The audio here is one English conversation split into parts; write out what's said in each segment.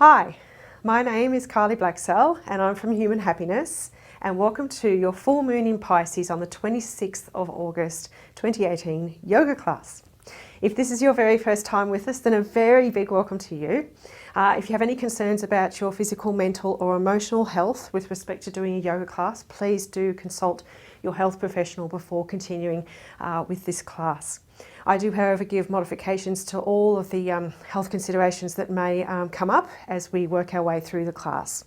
Hi, my name is Kylie Blacksell and I'm from Human Happiness, and welcome to your full moon in Pisces on the 26th of August 2018 yoga class. If this is your very first time with us, then a very big welcome to you. If you have any concerns about your physical, mental or emotional health with respect to doing a yoga class, please do consult your health professional before continuing with this class. I do, however, give modifications to all of the health considerations that may come up as we work our way through the class.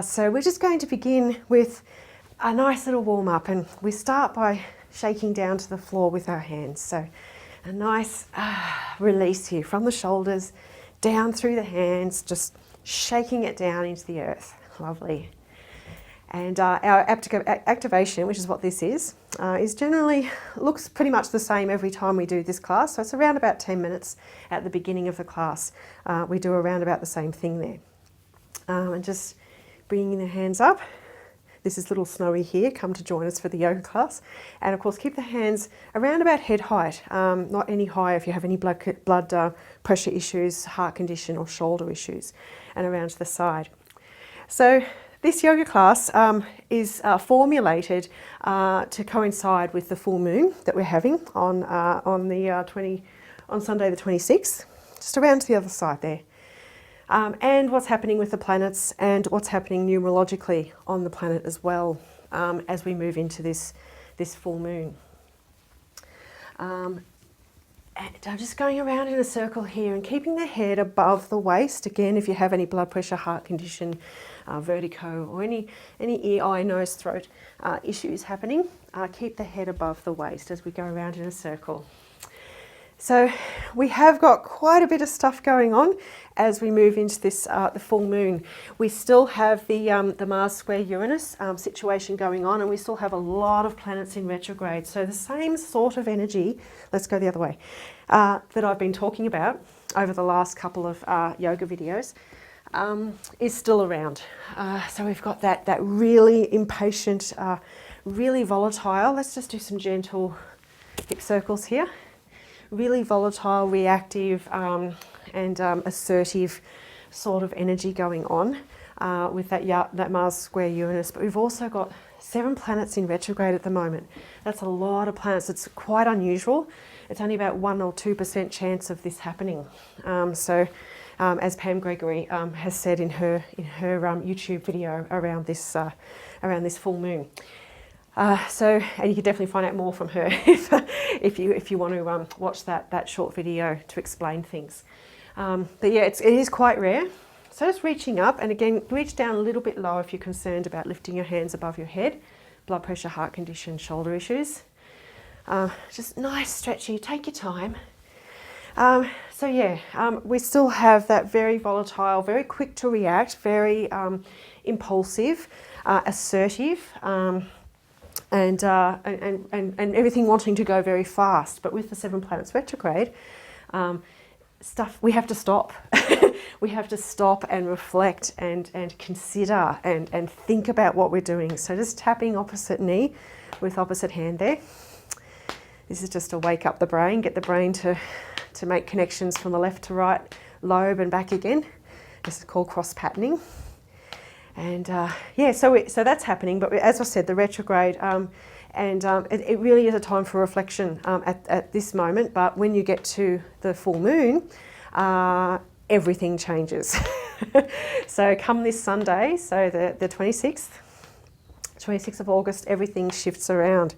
So we're just going to begin with a nice little warm-up, and we start by shaking down to the floor with our hands. So a nice release here from the shoulders, down through the hands, just shaking it down into the earth. Lovely. And our activation, which is what this is generally, looks pretty much the same every time we do this class. So it's around about 10 minutes at the beginning of the class. We do around about the same thing there. And just bringing the hands up. This is little Snowy here, come to join us for the yoga class. And of course, keep the hands around about head height, not any higher if you have any blood pressure issues, heart condition or shoulder issues, and around to the side. So this yoga class is formulated to coincide with the full moon that we're having on Sunday the 26th, just around to the other side there. And what's happening with the planets and what's happening numerologically on the planet as well as we move into this full moon. And I'm just going around in a circle here and keeping the head above the waist. Again, if you have any blood pressure, heart condition, vertigo or any ear, eye, nose, throat issues happening, keep the head above the waist as we go around in a circle. So we have got quite a bit of stuff going on as we move into this the full moon. We still have the Mars square Uranus situation going on, and we still have a lot of planets in retrograde. So the same sort of energy, let's go the other way, that I've been talking about over the last couple of yoga videos is still around. So we've got that really impatient, really volatile, let's just do some gentle hip circles here. Really volatile, reactive and assertive sort of energy going on with that Mars square Uranus. But we've also got 7 planets in retrograde at the moment. That's a lot of planets. It's quite unusual. It's only about 1 or 2% chance of this happening. As Pam Gregory has said in her YouTube video around this full moon. And you can definitely find out more from her if you want to watch that short video to explain things. But yeah, it is quite rare. So just reaching up, and again, reach down a little bit low if you're concerned about lifting your hands above your head, blood pressure, heart condition, shoulder issues. Just nice stretchy, take your time. So yeah, we still have that very volatile, very quick to react, very impulsive, assertive, and everything wanting to go very fast. But with the 7 planets retrograde, we have to stop. We have to stop and reflect and consider and think about what we're doing. So just tapping opposite knee with opposite hand there. This is just to wake up the brain, get the brain to make connections from the left to right lobe and back again. This is called cross patterning. And yeah, so that's happening. But as I said, the retrograde, it really is a time for reflection at this moment. But when you get to the full moon, everything changes. So come this Sunday, so the 26th of August, everything shifts around.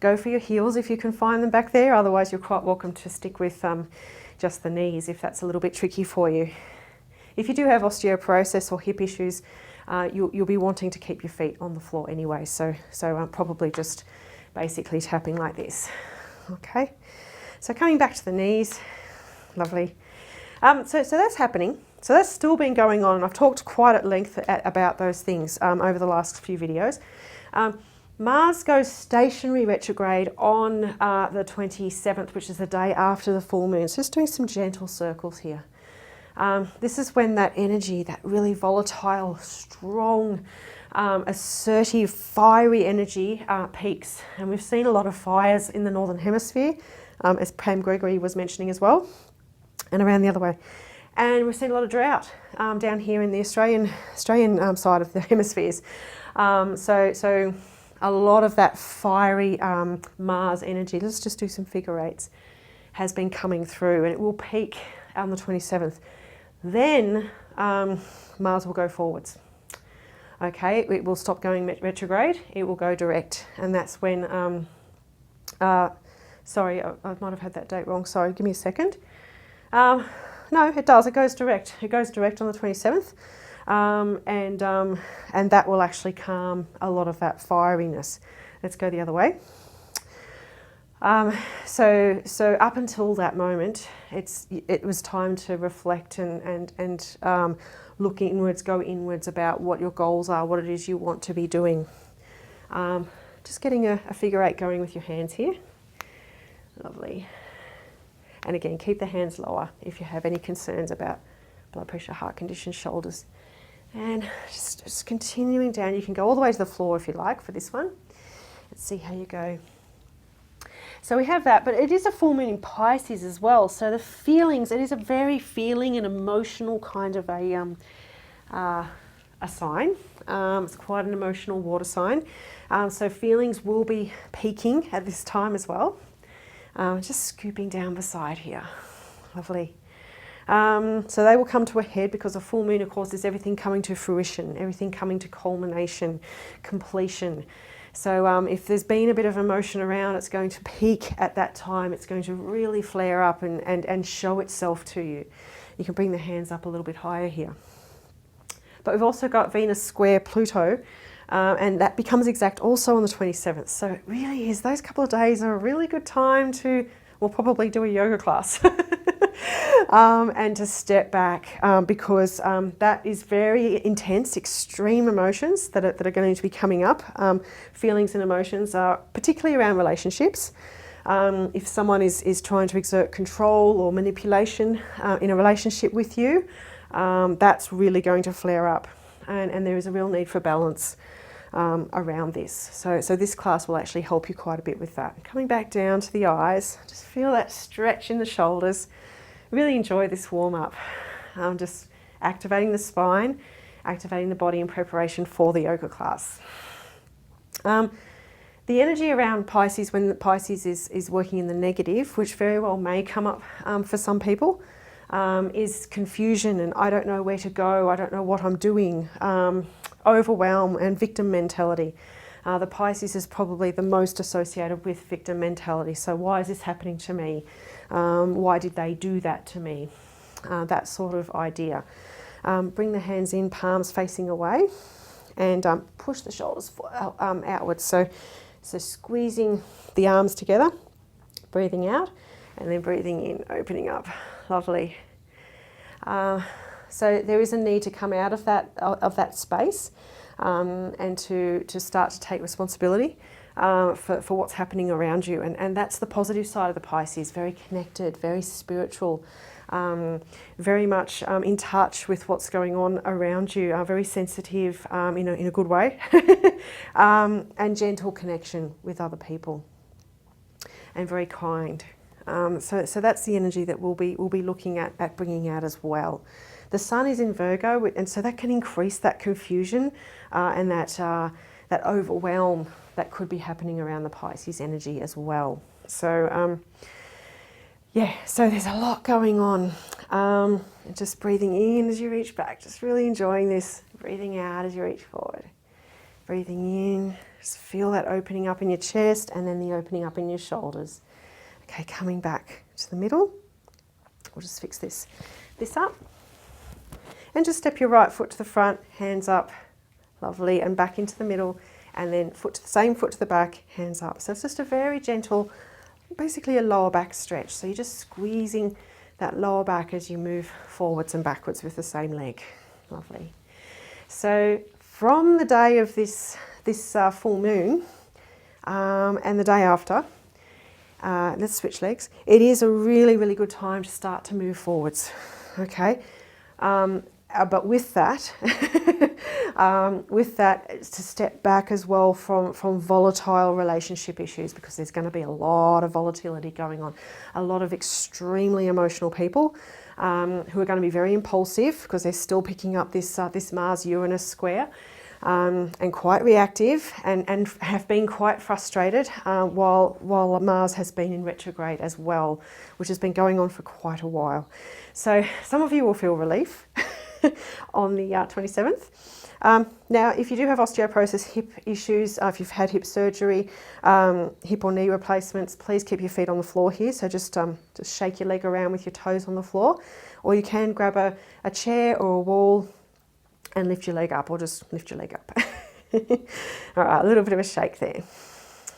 Go for your heels if you can find them back there. Otherwise, you're quite welcome to stick with just the knees if that's a little bit tricky for you. If you do have osteoporosis or hip issues, you'll be wanting to keep your feet on the floor anyway. So probably just basically tapping like this. Okay. So coming back to the knees, lovely. So that's happening. So that's still been going on. I've talked quite at length about those things over the last few videos. Mars goes stationary retrograde on the 27th, which is the day after the full moon. So just doing some gentle circles here. This is when that energy, that really volatile, strong, assertive, fiery energy peaks. And we've seen a lot of fires in the Northern Hemisphere, as Pam Gregory was mentioning as well, and around the other way. And we've seen a lot of drought down here in the Australian side of the hemispheres. So a lot of that fiery Mars energy, let's just do some figure eights, has been coming through, and it will peak on the 27th. Then Mars will go forwards. Okay, it will stop going retrograde, it will go direct, and that's when, sorry, I might have had that date wrong, sorry, give me a second. No, it does, it goes direct. It goes direct on the 27th, and that will actually calm a lot of that fieriness. Let's go the other way. So up until that moment, it was time to reflect and look inwards, go inwards about what your goals are, what it is you want to be doing. Just getting a figure eight going with your hands here. Lovely. And again, keep the hands lower if you have any concerns about blood pressure, heart condition, shoulders. And just continuing down. You can go all the way to the floor if you like for this one. Let's see how you go. So we have that, but it is a full moon in Pisces as well. So the feelings, it is a very feeling and emotional kind of a sign. It's quite an emotional water sign. So feelings will be peaking at this time as well. Just scooping down beside here. Lovely. So they will come to a head because a full moon, of course, is everything coming to fruition, everything coming to culmination, completion. So if there's been a bit of emotion around, it's going to peak at that time. It's going to really flare up and show itself to you. You can bring the hands up a little bit higher here. But we've also got Venus square Pluto, and that becomes exact also on the 27th. So it really is, those couple of days are a really good time to, we'll probably do a yoga class. And to step back because that is very intense, extreme emotions that are going to be coming up. Feelings and emotions are particularly around relationships. If someone is trying to exert control or manipulation in a relationship with you, that's really going to flare up, and there is a real need for balance around this. So this class will actually help you quite a bit with that. Coming back down to the eyes, just feel that stretch in the shoulders. Really enjoy this warm-up. Just activating the spine, activating the body in preparation for the yoga class. The energy around Pisces, when Pisces is working in the negative, which very well may come up for some people, is confusion and I don't know where to go, I don't know what I'm doing, overwhelm and victim mentality. The Pisces is probably the most associated with victim mentality. So why is this happening to me? Why did they do that to me? That sort of idea. Bring the hands in, palms facing away, and push the shoulders outwards. So squeezing the arms together, breathing out, and then breathing in, opening up. Lovely. So there is a need to come out of that space and to start to take responsibility for what's happening around you. And that's the positive side of the Pisces, very connected, very spiritual, very much in touch with what's going on around you, very sensitive in a good way, and gentle connection with other people, and very kind. So that's the energy that we'll be looking at bringing out as well. The sun is in Virgo, and so that can increase that confusion and that overwhelm that could be happening around the Pisces energy as well. So yeah, so there's a lot going on. Just breathing in as you reach back, just really enjoying this. Breathing out as you reach forward. Breathing in, just feel that opening up in your chest and then the opening up in your shoulders. Okay, coming back to the middle. We'll just fix this up. And just step your right foot to the front, hands up, lovely, and back into the middle, and then same foot to the back, hands up. So it's just a very gentle, basically a lower back stretch. So you're just squeezing that lower back as you move forwards and backwards with the same leg. Lovely. So from the day of this full moon and the day after, let's switch legs. It is a really, really good time to start to move forwards. Okay. But with that, it's to step back as well from volatile relationship issues, because there's going to be a lot of volatility going on, a lot of extremely emotional people who are going to be very impulsive because they're still picking up this Mars-Uranus square, and quite reactive, and have been quite frustrated while Mars has been in retrograde as well, which has been going on for quite a while. So some of you will feel relief on the 27th. Now, if you do have osteoporosis, hip issues, if you've had hip surgery, hip or knee replacements, please keep your feet on the floor here. So just shake your leg around with your toes on the floor, or you can grab a chair or a wall and lift your leg up, or just lift your leg up. All right, a little bit of a shake there.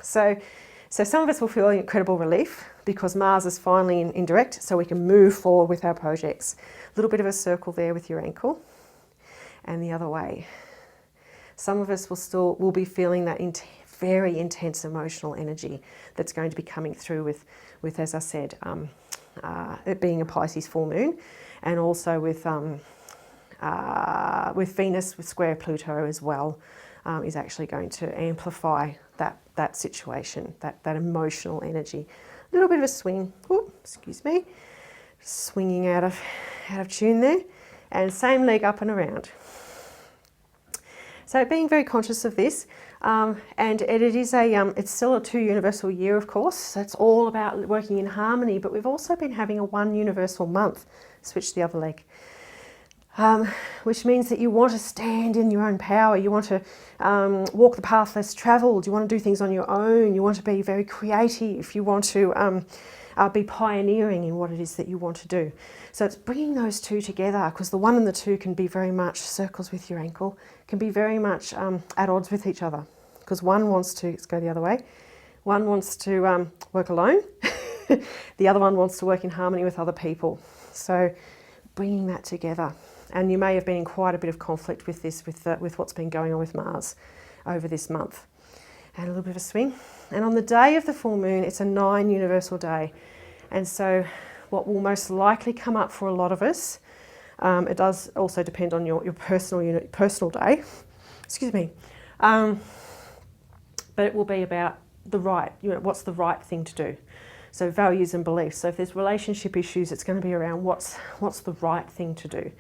So some of us will feel incredible relief because Mars is finally in direct, so we can move forward with our projects. A little bit of a circle there with your ankle, and the other way. Some of us will be feeling that very intense emotional energy that's going to be coming through with as I said, it being a Pisces full moon, and also with Venus with square Pluto as well, is actually going to amplify that situation, that emotional energy. A little bit of a swing. Ooh, excuse me. Swinging out of tune there, and same leg up and around. So being very conscious of this, and it's still a 2 universal year, of course. So it's all about working in harmony, but we've also been having a 1 universal month. Switch the other leg. Which means that you want to stand in your own power. You want to walk the path less travelled. You want to do things on your own. You want to be very creative. You want to be pioneering in what it is that you want to do. So it's bringing those two together, because the 1 and the 2 can be very much circles with your ankle, can be very much at odds with each other, because one wants to, let's go the other way, one wants to work alone, the other one wants to work in harmony with other people. So bringing that together. And you may have been in quite a bit of conflict with this, with what's been going on with Mars over this month. And a little bit of a swing. And on the day of the full moon, it's a 9 universal day. And so what will most likely come up for a lot of us, it does also depend on your personal day, excuse me, but it will be about what's the right thing to do. So values and beliefs. So if there's relationship issues, it's going to be around what's the right thing to do.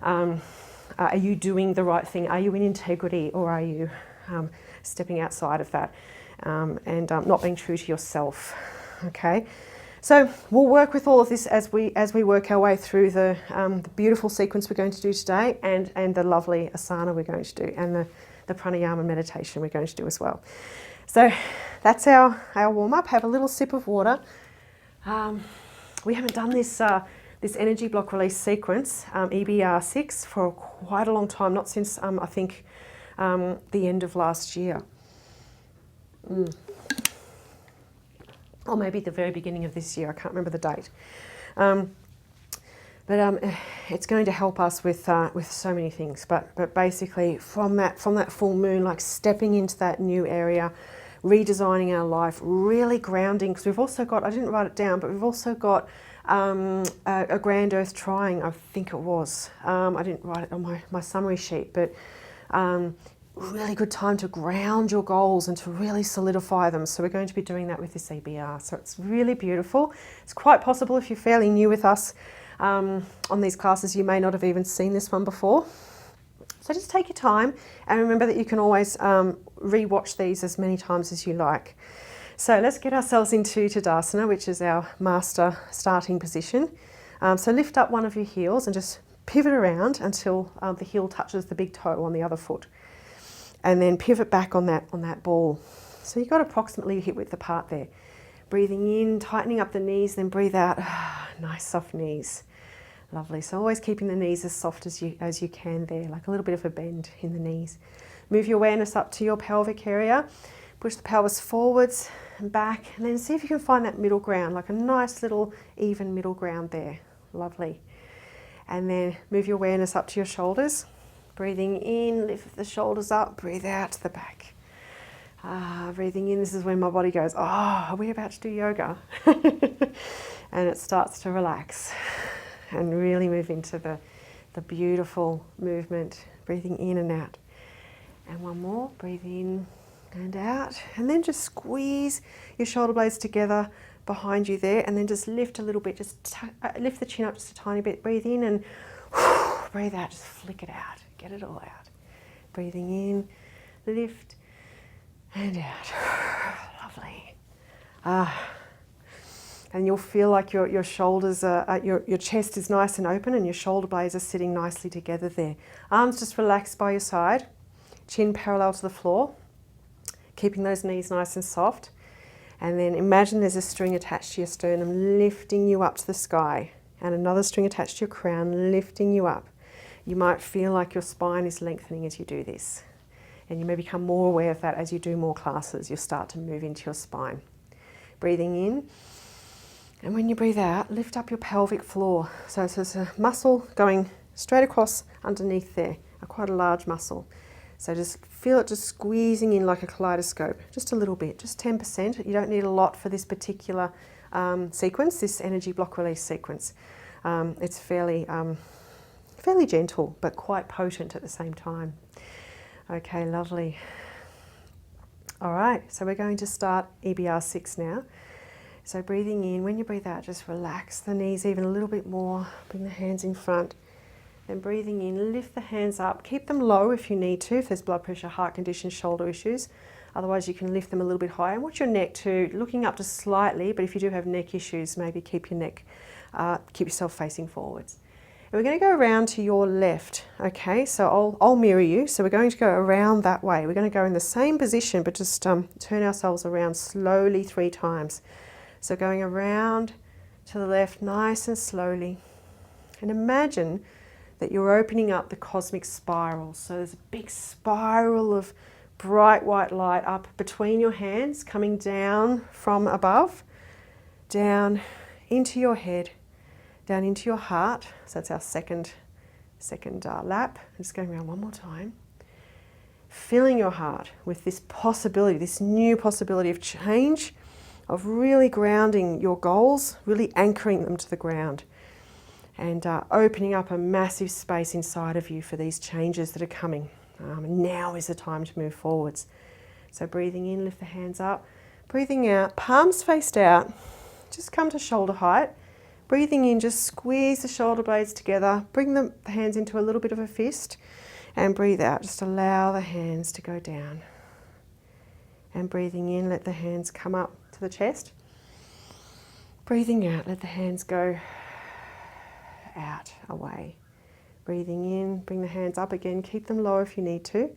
Are you doing the right thing? Are you in integrity, or are you stepping outside of that and not being true to yourself? Okay, so we'll work with all of this as we work our way through the beautiful sequence we're going to do today, and the lovely asana we're going to do, and the pranayama meditation we're going to do as well. So that's our warm-up. Have a little sip of water. We haven't done this energy block release sequence, EBR6, for quite a long time, not since I think the end of last year. Or maybe the very beginning of this year, I can't remember the date. But it's going to help us with so many things. But basically, from that full moon, like stepping into that new area, redesigning our life, really grounding. Because we've also got, I didn't write it down, but we've also got a grand earth trine, I think it was. I didn't write it on my summary sheet, but really good time to ground your goals and to really solidify them. So we're going to be doing that with this EBR. So it's really beautiful. It's quite possible, if you're fairly new with us on these classes, you may not have even seen this one before. So just take your time, and remember that you can always re-watch these as many times as you like. So let's get ourselves into Tadasana, which is our master starting position. So lift up one of your heels and just pivot around until the heel touches the big toe on the other foot. And then pivot back on that ball. So you've got approximately hip width apart there. Breathing in, tightening up the knees, then breathe out. Nice soft knees. Lovely. So always keeping the knees as soft as you can there, like a little bit of a bend in the knees. Move your awareness up to your pelvic area. Push the pelvis forwards and back, and then see if you can find that middle ground, like a nice little even middle ground there. Lovely. And then move your awareness up to your shoulders. Breathing in, lift the shoulders up, breathe out to the back. Breathing in, this is when my body goes, oh, are we about to do yoga? And it starts to relax and really move into the beautiful movement, breathing in and out. And one more, breathe in and out, and then just squeeze your shoulder blades together, behind you there, and then just lift a little bit, just lift the chin up just a tiny bit, breathe in and breathe out, just flick it out, get it all out. Breathing in, lift and out. Lovely. And you'll feel like your shoulders your chest is nice and open and your shoulder blades are sitting nicely together there. Arms just relaxed by your side, chin parallel to the floor, keeping those knees nice and soft. And then imagine there's a string attached to your sternum, lifting you up to the sky, and another string attached to your crown, lifting you up. You might feel like your spine is lengthening as you do this. And you may become more aware of that as you do more classes. You'll start to move into your spine. Breathing in. And when you breathe out, lift up your pelvic floor. So there's a muscle going straight across underneath there, quite a large muscle. So just feel it just squeezing in like a kaleidoscope, just a little bit, just 10%. You don't need a lot for this particular sequence, this energy block release sequence. It's fairly gentle, but quite potent at the same time. Okay, lovely. All right, so we're going to start EBR 6 now. So breathing in, when you breathe out, just relax the knees even a little bit more. Bring the hands in front. Then breathing in, lift the hands up. Keep them low if you need to, if there's blood pressure, heart conditions, shoulder issues. Otherwise, you can lift them a little bit higher. And watch your neck too, looking up just slightly, but if you do have neck issues, maybe keep yourself facing forwards. And we're going to go around to your left, okay? So I'll mirror you. So we're going to go around that way. We're going to go in the same position, but just turn ourselves around slowly 3 times. So going around to the left nice and slowly. And imagine that you're opening up the cosmic spiral. So there's a big spiral of bright white light up between your hands, coming down from above, down into your head, down into your heart. So that's our second lap. I'm just going around one more time. Filling your heart with this possibility, this new possibility of change, of really grounding your goals, really anchoring them to the ground, and opening up a massive space inside of you for these changes that are coming. Now is the time to move forwards. So breathing in, lift the hands up. Breathing out, palms faced out, just come to shoulder height. Breathing in, just squeeze the shoulder blades together. Bring the hands into a little bit of a fist. And breathe out, just allow the hands to go down. And breathing in, let the hands come up to the chest. Breathing out, let the hands go out, away. Breathing in, bring the hands up again, keep them low if you need to.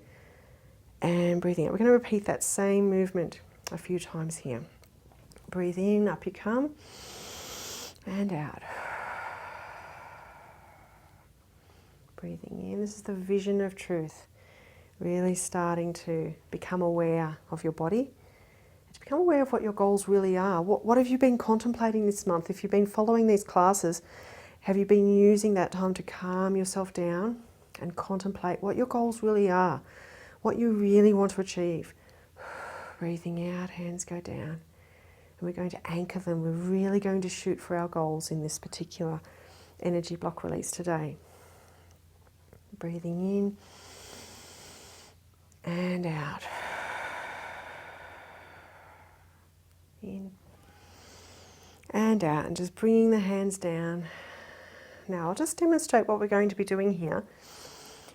And breathing out. We're going to repeat that same movement a few times here. Breathe in, up you come, and out. Breathing in, this is the vision of truth. Really starting to become aware of your body, to become aware of what your goals really are. What have you been contemplating this month? If you've been following these classes, have you been using that time to calm yourself down and contemplate what your goals really are, what you really want to achieve? Breathing out, hands go down. And we're going to anchor them. We're really going to shoot for our goals in this particular energy block release today. Breathing in and out. In and out, and just bringing the hands down. Now I'll just demonstrate what we're going to be doing here.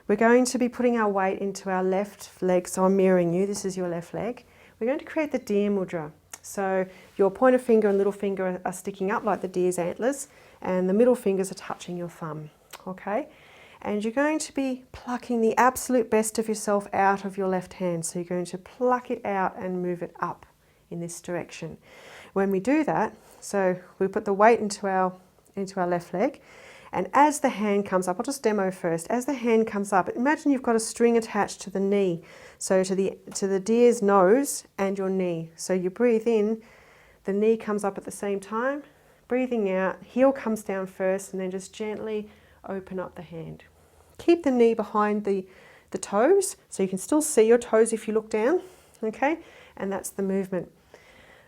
We're going to be putting our weight into our left leg, so I'm mirroring you, this is your left leg. We're going to create the deer mudra. So your pointer finger and little finger are sticking up like the deer's antlers, and the middle fingers are touching your thumb, okay? And you're going to be plucking the absolute best of yourself out of your left hand. So you're going to pluck it out and move it up in this direction. When we do that, so we put the weight into our left leg, and as the hand comes up, I'll just demo first. As the hand comes up, imagine you've got a string attached to the knee, so to the deer's nose and your knee. So you breathe in, the knee comes up at the same time. Breathing out, heel comes down first, and then just gently open up the hand. Keep the knee behind the toes, so you can still see your toes if you look down, okay? And that's the movement.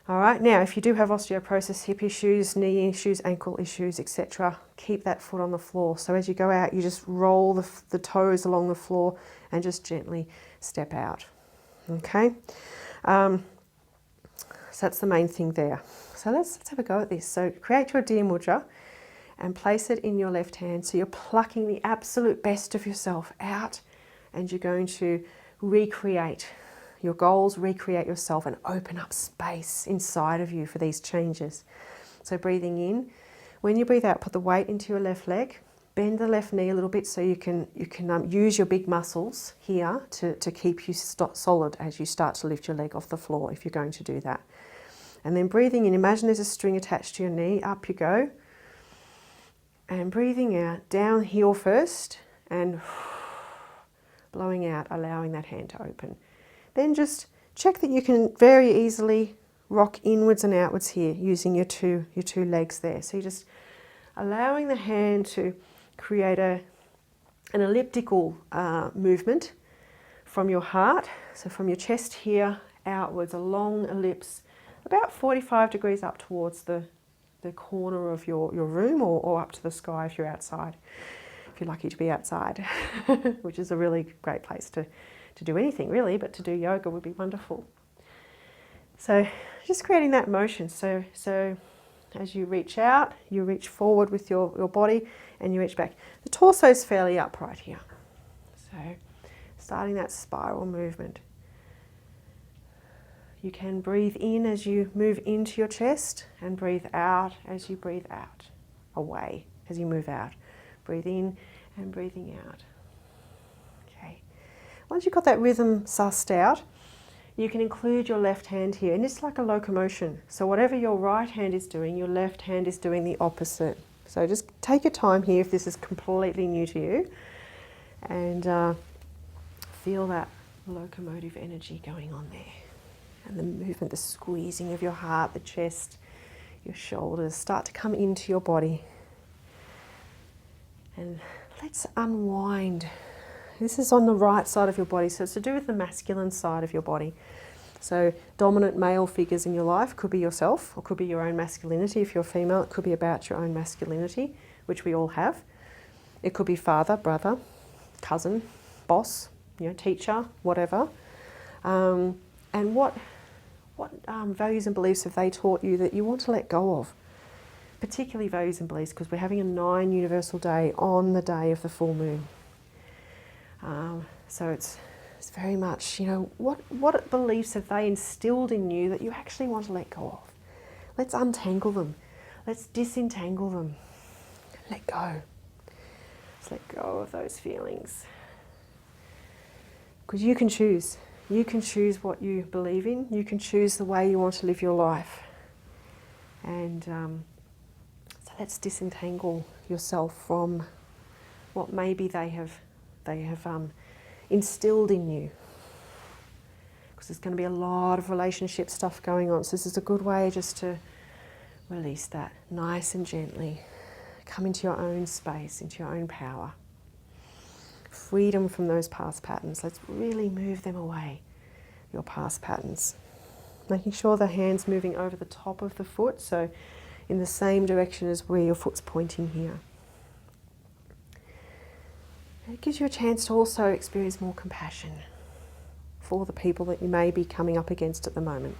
All right, now if you do have osteoporosis, hip issues, knee issues, ankle issues, etc., keep that foot on the floor. So as you go out, you just roll the toes along the floor and just gently step out, okay? So So that's the main thing there. So let's have a go at this. So create your Diya Mudra and place it in your left hand. So you're plucking the absolute best of yourself out, and you're going to recreate your goals, recreate yourself, and open up space inside of you for these changes. So breathing in. When you breathe out, put the weight into your left leg. Bend the left knee a little bit so you can use your big muscles here to keep you solid as you start to lift your leg off the floor, if you're going to do that. And then breathing in, imagine there's a string attached to your knee. Up you go. And breathing out, down heel first, and blowing out, allowing that hand to open. Then just check that you can very easily rock inwards and outwards here using your two legs there. So you're just allowing the hand to create an elliptical movement from your heart. So from your chest here outwards, a long ellipse, about 45 degrees up towards the corner of your room, or up to the sky if you're outside, if you're lucky to be outside, which is a really great place to do anything really, but to do yoga would be wonderful. So just creating that motion. So as you reach out, you reach forward with your body and you reach back. The torso is fairly upright here. So starting that spiral movement. You can breathe in as you move into your chest and breathe out as you breathe out, away as you move out. Breathe in and breathing out. Okay. Once you've got that rhythm sussed out, you can include your left hand here, and it's like a locomotion. So whatever your right hand is doing, your left hand is doing the opposite. So just take your time here if this is completely new to you, and feel that locomotive energy going on there. And the movement, the squeezing of your heart, the chest, your shoulders start to come into your body. And let's unwind. This is on the right side of your body, so it's to do with the masculine side of your body. So dominant male figures in your life could be yourself, or could be your own masculinity. If you're female, it could be about your own masculinity, which we all have. It could be father, brother, cousin, boss, teacher, whatever. And what values and beliefs have they taught you that you want to let go of? Particularly values and beliefs, because we're having a 9 universal day on the day of the full moon. So it's very much, what beliefs have they instilled in you that you actually want to let go of? Let's untangle them. Let's disentangle them. Let go. Let's let go of those feelings. Because you can choose. You can choose what you believe in. You can choose the way you want to live your life. And so let's disentangle yourself from what maybe they have instilled in you. Because there's going to be a lot of relationship stuff going on. So this is a good way just to release that nice and gently. Come into your own space, into your own power. Freedom from those past patterns. Let's really move them away, your past patterns. Making sure the hand's moving over the top of the foot, so in the same direction as where your foot's pointing here. And it gives you a chance to also experience more compassion for the people that you may be coming up against at the moment.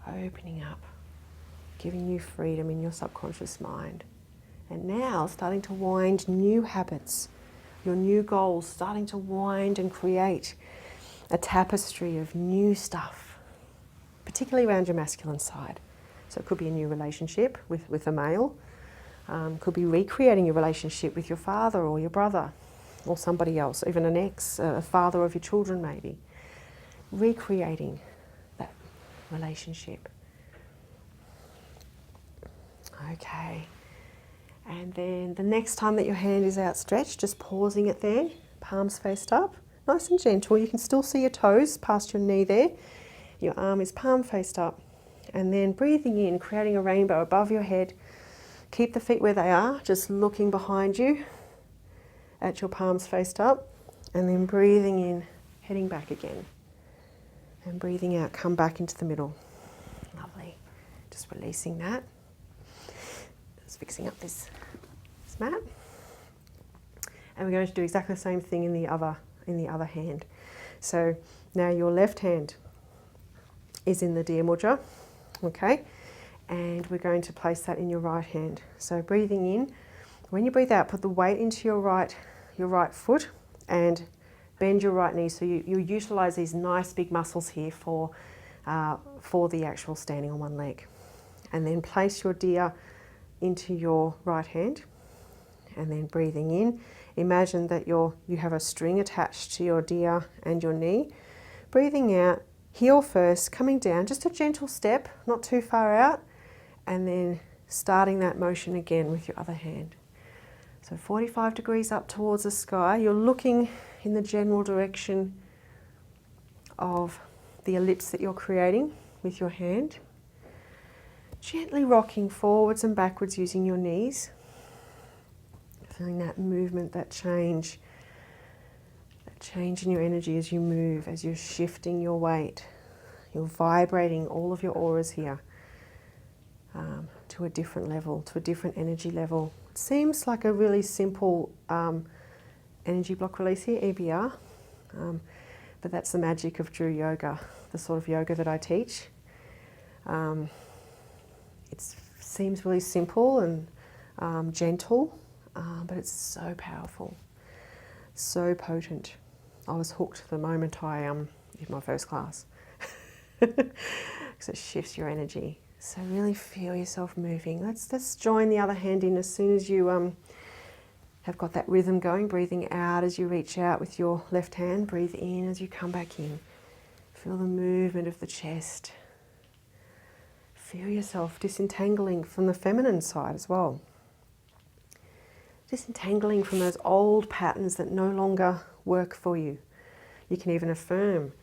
Opening up, giving you freedom in your subconscious mind. And now starting to wind new habits, your new goals, starting to wind and create a tapestry of new stuff, particularly around your masculine side. So it could be a new relationship with a male, could be recreating your relationship with your father or your brother or somebody else, even an ex, a father of your children maybe. Recreating that relationship. Okay. And then the next time that your hand is outstretched, just pausing it there, palms faced up, nice and gentle. You can still see your toes past your knee there. Your arm is palm faced up. And then breathing in, creating a rainbow above your head. Keep the feet where they are, just looking behind you at your palms faced up. And then breathing in, heading back again. And breathing out, come back into the middle. Lovely. Just releasing that. Just fixing up this mat. And we're going to do exactly the same thing in in the other hand. So now your left hand is in the Deer Mudra, okay? And we're going to place that in your right hand. So breathing in, when you breathe out, put the weight into your right foot and bend your right knee. So you utilize these nice big muscles here for the actual standing on one leg. And then place your deer into your right hand. And then breathing in, imagine that you have a string attached to your deer and your knee. Breathing out, heel first, coming down, just a gentle step, not too far out, and then starting that motion again with your other hand. So 45 degrees up towards the sky. You're looking in the general direction of the ellipse that you're creating with your hand. Gently rocking forwards and backwards using your knees. Feeling that movement, that change in your energy as you move, as you're shifting your weight. You're vibrating all of your auras here to a different level, to a different energy level. It seems like a really simple energy block release here, EBR, but that's the magic of Drew Yoga, the sort of yoga that I teach. It seems really simple and gentle, but it's so powerful, so potent. I was hooked the moment I did my first class, because it shifts your energy. So really feel yourself moving. Let's join the other hand in as soon as you have got that rhythm going. Breathing out as you reach out with your left hand. Breathe in as you come back in. Feel the movement of the chest. Feel yourself disentangling from the feminine side as well. Disentangling from those old patterns that no longer work for you. You can even affirm,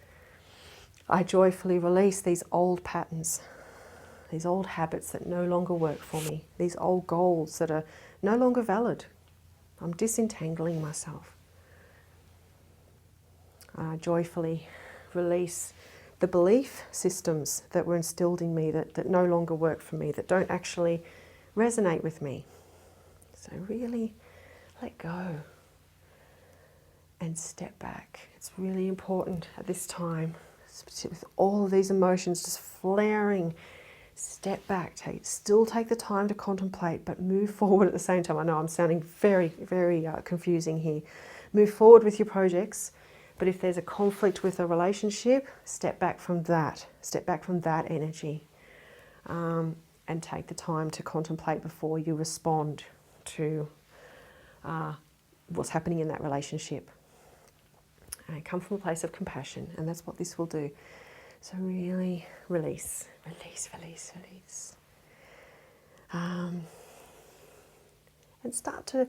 I joyfully release these old patterns, these old habits that no longer work for me, these old goals that are no longer valid. I'm disentangling myself. I joyfully release the belief systems that were instilled in me that no longer work for me, that don't actually resonate with me. So really let go and step back. It's really important at this time, with all of these emotions just flaring. Step back, still take the time to contemplate, but move forward at the same time. I know I'm sounding very, very confusing here. Move forward with your projects, but if there's a conflict with a relationship, step back from that. Step back from that energy, and take the time to contemplate before you respond to what's happening in that relationship. And come from a place of compassion, and that's what this will do. So really release, release, release, release. And start to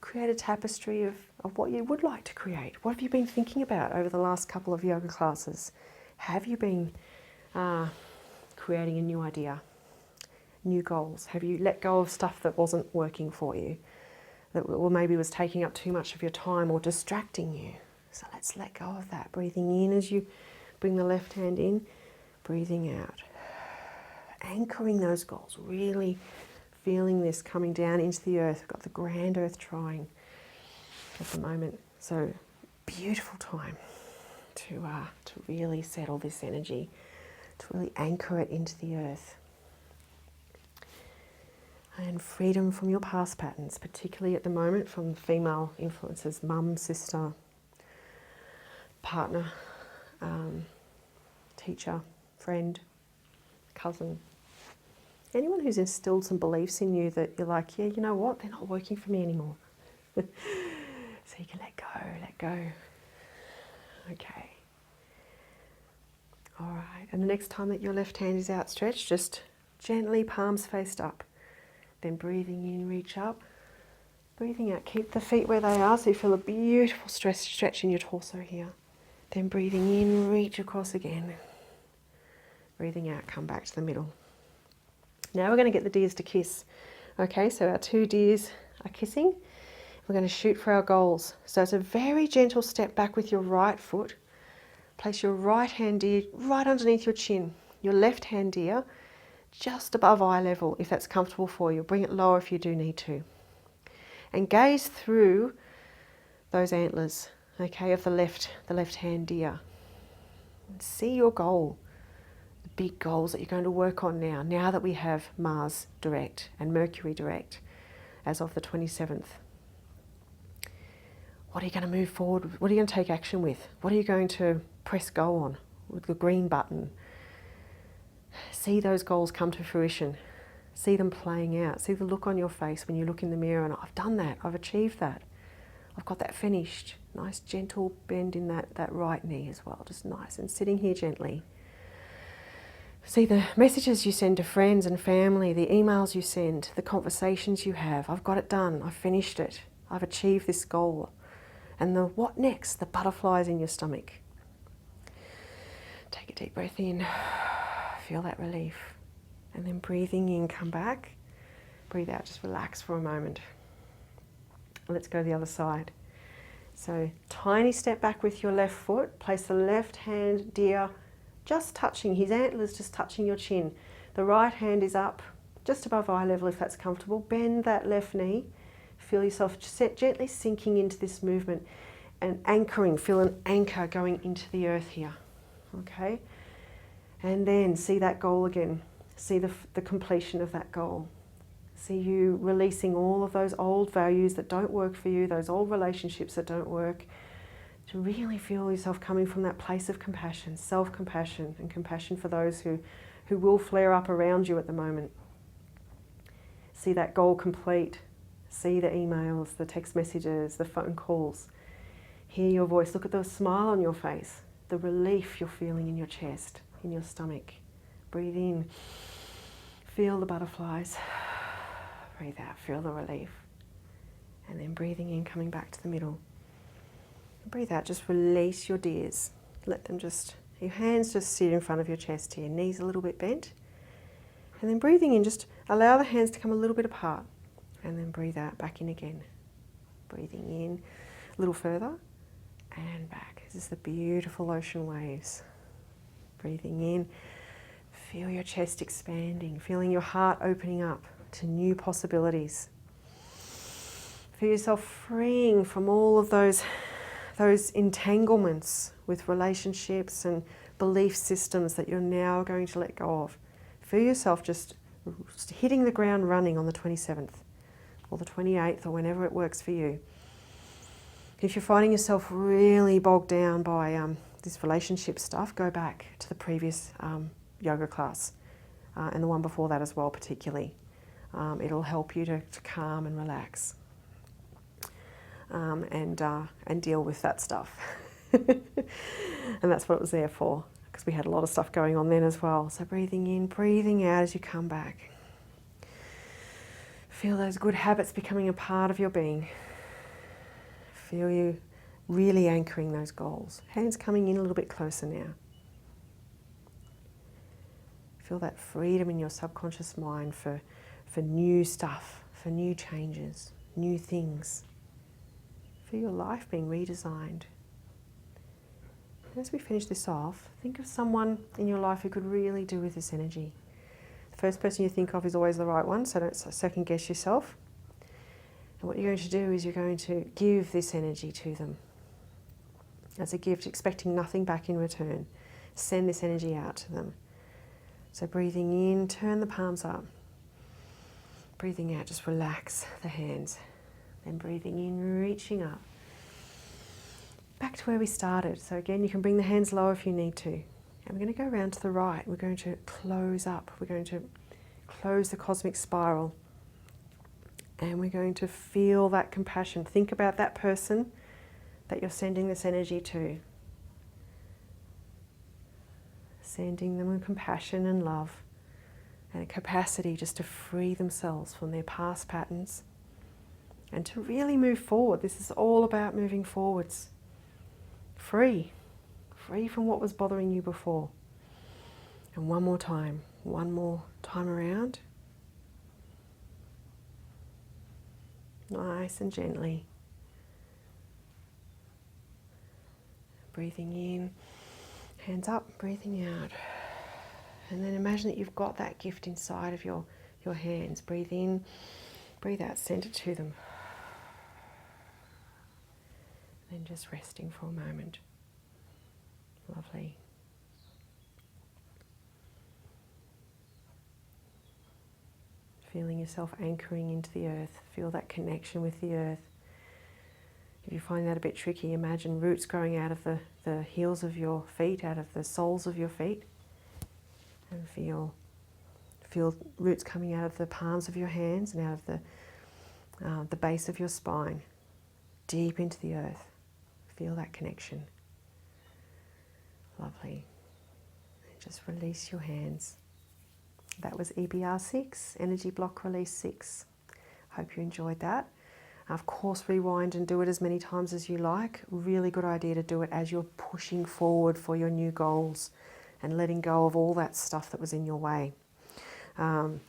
create a tapestry of what you would like to create. What have you been thinking about over the last couple of yoga classes? Have you been creating a new idea, new goals? Have you let go of stuff that wasn't working for you, that maybe was taking up too much of your time or distracting you? So let's let go of that. Breathing in as you bring the left hand in, breathing out. Anchoring those goals, really feeling this coming down into the earth. We've got the grand earth trying at the moment. So beautiful time to really settle this energy, to really anchor it into the earth. And freedom from your past patterns, particularly at the moment from female influences, mum, sister, partner, teacher, friend, cousin. Anyone who's instilled some beliefs in you that you're like, yeah, you know what, they're not working for me anymore. So you can let go. Okay. All right, and the next time that your left hand is outstretched, just gently palms faced up. Then breathing in, reach up. Breathing out, keep the feet where they are so you feel a beautiful stretch in your torso here. Then breathing in, reach across again. Breathing out, come back to the middle. Now we're going to get the deers to kiss. Okay, so our two deers are kissing. We're going to shoot for our goals. So it's a very gentle step back with your right foot. Place your right hand deer right underneath your chin. Your left hand deer just above eye level if that's comfortable for you. Bring it lower if you do need to. And gaze through those antlers. okay, of the left hand deer. And see your goal, the big goals that you're going to work on now that we have Mars direct and Mercury direct as of the 27th. What are you going to move forward? What are you going to take action with? What are you going to press go on with the green button? See those goals come to fruition. See them playing out. See the look on your face when you look in the mirror and I've done that, I've achieved that. I've got that finished. Nice gentle bend in that right knee as well, just nice. And sitting here gently. See the messages you send to friends and family, the emails you send, the conversations you have. I've got it done, I've finished it, I've achieved this goal. And the what next, the butterflies in your stomach. Take a deep breath in, feel that relief. And then breathing in, come back. Breathe out, just relax for a moment. Let's go the other side. So tiny step back with your left foot. Place the left hand, deer, just touching, his antlers just touching your chin. The right hand is up, just above eye level if that's comfortable. Bend that left knee. Feel yourself gently sinking into this movement and anchoring. Feel an anchor going into the earth here. Okay? And then see that goal again. See the completion of that goal. See you releasing all of those old values that don't work for you, those old relationships that don't work, to really feel yourself coming from that place of compassion, self-compassion, and compassion for those who will flare up around you at the moment. See that goal complete. See the emails, the text messages, the phone calls. Hear your voice. Look at the smile on your face, the relief you're feeling in your chest, in your stomach. Breathe in. Feel the butterflies. Breathe out, feel the relief. And then breathing in, coming back to the middle. Breathe out, just release your deers. Let them just, your hands just sit in front of your chest here, knees a little bit bent. And then breathing in, just allow the hands to come a little bit apart. And then breathe out, back in again. Breathing in a little further and back. This is the beautiful ocean waves. Breathing in, feel your chest expanding, feeling your heart opening up to new possibilities. Feel yourself freeing from all of those entanglements with relationships and belief systems that you're now going to let go of. Feel yourself just hitting the ground running on the 27th or the 28th or whenever it works for you. If you're finding yourself really bogged down by this relationship stuff, go back to the previous yoga class and the one before that as well particularly. It'll help you to calm and relax and deal with that stuff. And that's what it was there for, because we had a lot of stuff going on then as well. So breathing in, breathing out as you come back. Feel those good habits becoming a part of your being. Feel you really anchoring those goals. Hands coming in a little bit closer now. Feel that freedom in your subconscious mind for new stuff, for new changes, new things. Feel your life being redesigned. As we finish this off, think of someone in your life who could really do with this energy. The first person you think of is always the right one, so don't second guess yourself. And what you're going to do is you're going to give this energy to them as a gift, expecting nothing back in return. Send this energy out to them. So breathing in, turn the palms up. Breathing out, just relax the hands. Then breathing in, reaching up. Back to where we started. So again, you can bring the hands low if you need to. And we're going to go around to the right. We're going to close up. We're going to close the cosmic spiral. And we're going to feel that compassion. Think about that person that you're sending this energy to. Sending them compassion and love and a capacity just to free themselves from their past patterns and to really move forward. This is all about moving forwards. Free from what was bothering you before. And one more time around. Nice and gently. Breathing in, hands up, breathing out. And then imagine that you've got that gift inside of your hands. Breathe in, breathe out, send it to them. Then just resting for a moment. Lovely. Feeling yourself anchoring into the earth. Feel that connection with the earth. If you find that a bit tricky, imagine roots growing out of the heels of your feet, out of the soles of your feet. And feel roots coming out of the palms of your hands and out of the base of your spine, deep into the earth. Feel that connection. Lovely. And just release your hands. That was EBR 6, Energy Block Release 6. Hope you enjoyed that. Of course, rewind and do it as many times as you like. Really good idea to do it as you're pushing forward for your new goals and letting go of all that stuff that was in your way. And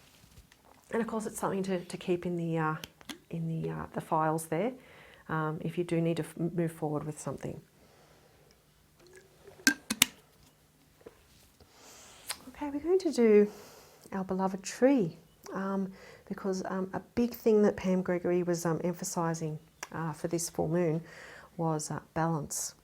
of course, it's something to keep in the files there if you do need to move forward with something. Okay, we're going to do our beloved tree because a big thing that Pam Gregory was emphasising for this full moon was balance.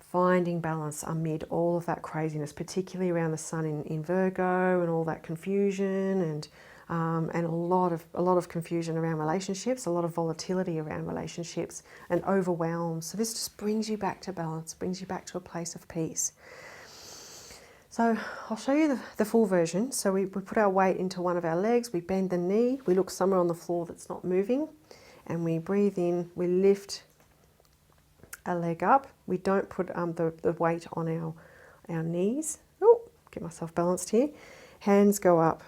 Finding balance amid all of that craziness, particularly around the sun in Virgo and all that confusion and a lot of confusion around relationships, a lot of volatility around relationships and overwhelm. So this just brings you back to balance, brings you back to a place of peace. So I'll show you the full version. So we put our weight into one of our legs, we bend the knee, we look somewhere on the floor that's not moving, and we breathe in, we lift a leg up. We don't put the weight on our knees. Oh, get myself balanced here. Hands go up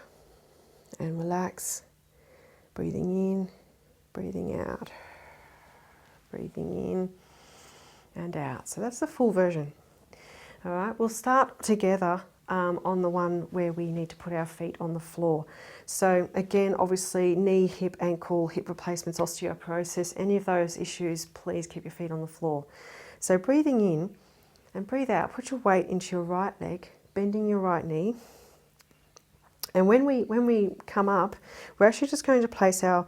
and relax. Breathing in, breathing out. Breathing in and out. So that's the full version. All right, we'll start together on the one where we need to put our feet on the floor. So again, obviously knee, hip, ankle, hip replacements, osteoporosis, any of those issues, please keep your feet on the floor. So breathing in and breathe out, put your weight into your right leg, bending your right knee. And when we come up, we're actually just going to place our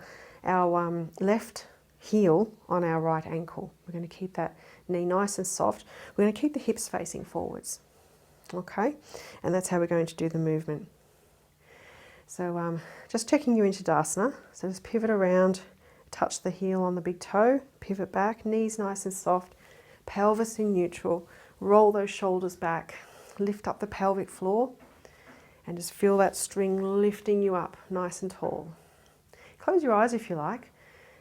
left heel on our right ankle. We're going to keep that knee nice and soft. We're going to keep the hips facing forwards. Okay, and that's how we're going to do the movement. So just checking you into Tadasana. So just pivot around, touch the heel on the big toe, pivot back, knees nice and soft, pelvis in neutral, roll those shoulders back, lift up the pelvic floor, and just feel that string lifting you up nice and tall. Close your eyes if you like,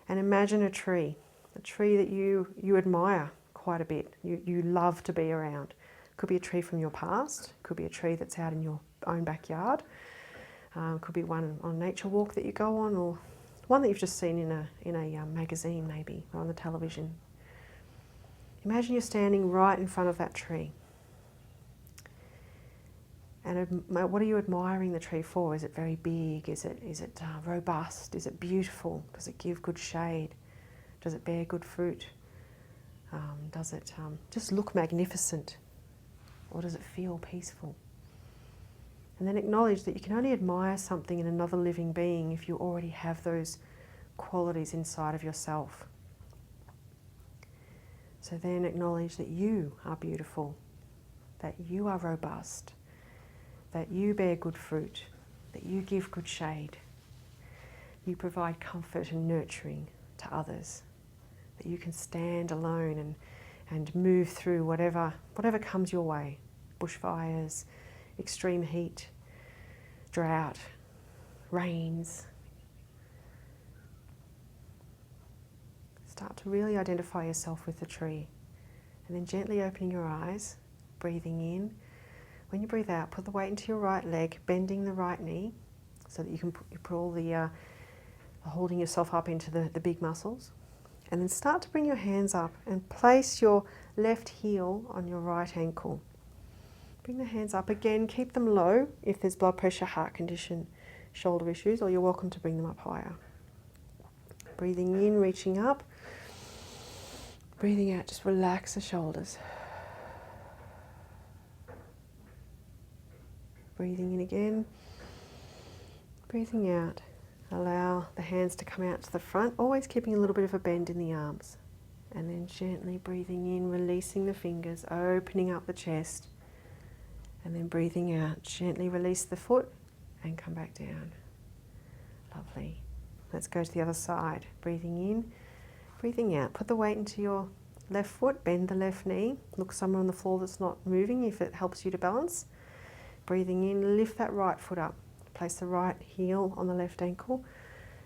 and imagine a tree that you admire quite a bit, you love to be around. Could be a tree from your past, could be a tree that's out in your own backyard, could be one on a nature walk that you go on, or one that you've just seen in a magazine maybe, or on the television. Imagine you're standing right in front of that tree. And what are you admiring the tree for? Is it very big? Is it robust? Is it beautiful? Does it give good shade? Does it bear good fruit? Does it just look magnificent? Or does it feel peaceful? And then acknowledge that you can only admire something in another living being if you already have those qualities inside of yourself. So then acknowledge that you are beautiful, that you are robust, that you bear good fruit, that you give good shade, you provide comfort and nurturing to others, that you can stand alone and move through whatever comes your way. Bushfires, extreme heat, drought, rains. Start to really identify yourself with the tree. And then gently opening your eyes, breathing in. When you breathe out, put the weight into your right leg, bending the right knee so that you can put all the holding yourself up into the big muscles. And then start to bring your hands up and place your left heel on your right ankle. Bring the hands up again, keep them low if there's blood pressure, heart condition, shoulder issues, or you're welcome to bring them up higher. Breathing in, reaching up. Breathing out, just relax the shoulders. Breathing in again. Breathing out. Allow the hands to come out to the front, always keeping a little bit of a bend in the arms. And then gently breathing in, releasing the fingers, opening up the chest. And then breathing out, gently release the foot and come back down. Lovely. Let's go to the other side. Breathing in, breathing out. Put the weight into your left foot, bend the left knee. Look somewhere on the floor that's not moving if it helps you to balance. Breathing in, lift that right foot up. Place the right heel on the left ankle.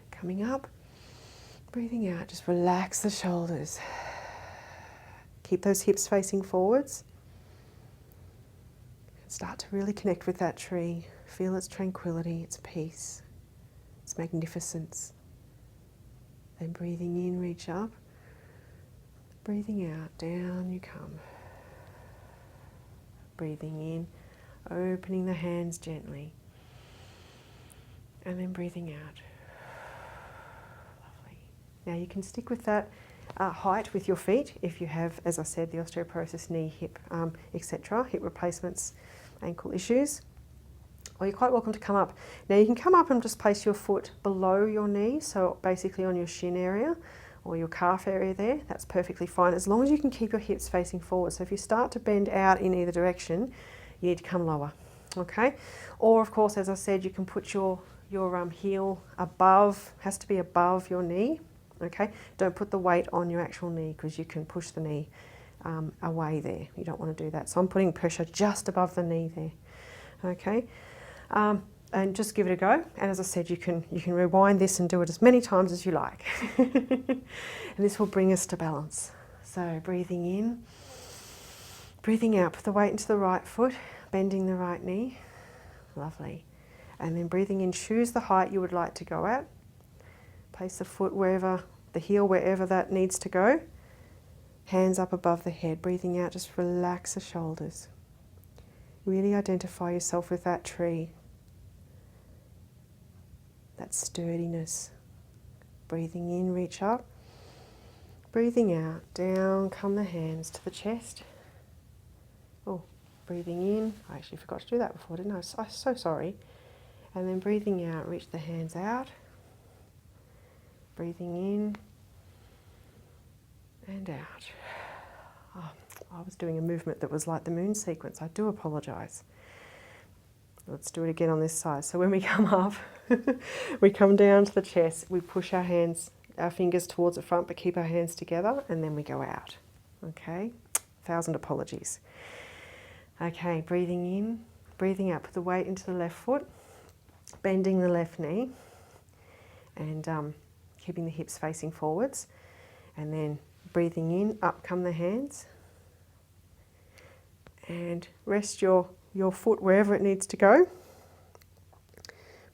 Coming up. Breathing out, just relax the shoulders. Keep those hips facing forwards. Start to really connect with that tree. Feel its tranquility, its peace, its magnificence. Then breathing in, reach up. Breathing out, down you come. Breathing in, opening the hands gently. And then breathing out. Lovely. Now you can stick with that height with your feet if you have, as I said, the osteoporosis, knee, hip, etc., hip replacements, ankle issues. Or you're quite welcome to come up. Now you can come up and just place your foot below your knee, so basically on your shin area or your calf area there. That's perfectly fine as long as you can keep your hips facing forward. So if you start to bend out in either direction, you need to come lower, okay? Or of course, as I said, you can put your heel above, has to be above your knee, okay? Don't put the weight on your actual knee because you can push the knee away there. You don't want to do that. So I'm putting pressure just above the knee there, okay? And just give it a go. And as I said, you can rewind this and do it as many times as you like. And this will bring us to balance. So breathing in, breathing out. Put the weight into the right foot, bending the right knee. Lovely. And then breathing in, choose the height you would like to go at. Place the foot wherever, the heel wherever that needs to go. Hands up above the head. Breathing out, just relax the shoulders. Really identify yourself with that tree. That sturdiness. Breathing in, reach up. Breathing out, down come the hands to the chest. Oh, breathing in. I actually forgot to do that before, didn't I? I'm so sorry. And then breathing out, reach the hands out. Breathing in and out. Oh, I was doing a movement that was like the moon sequence. I do apologise. Let's do it again on this side. So when we come up, we come down to the chest, we push our hands, our fingers towards the front, but keep our hands together, and then we go out. Okay? 1,000 apologies. Okay, breathing in, breathing out. Put the weight into the left foot, bending the left knee, and keeping the hips facing forwards. And then breathing in, up come the hands. And rest your foot wherever it needs to go.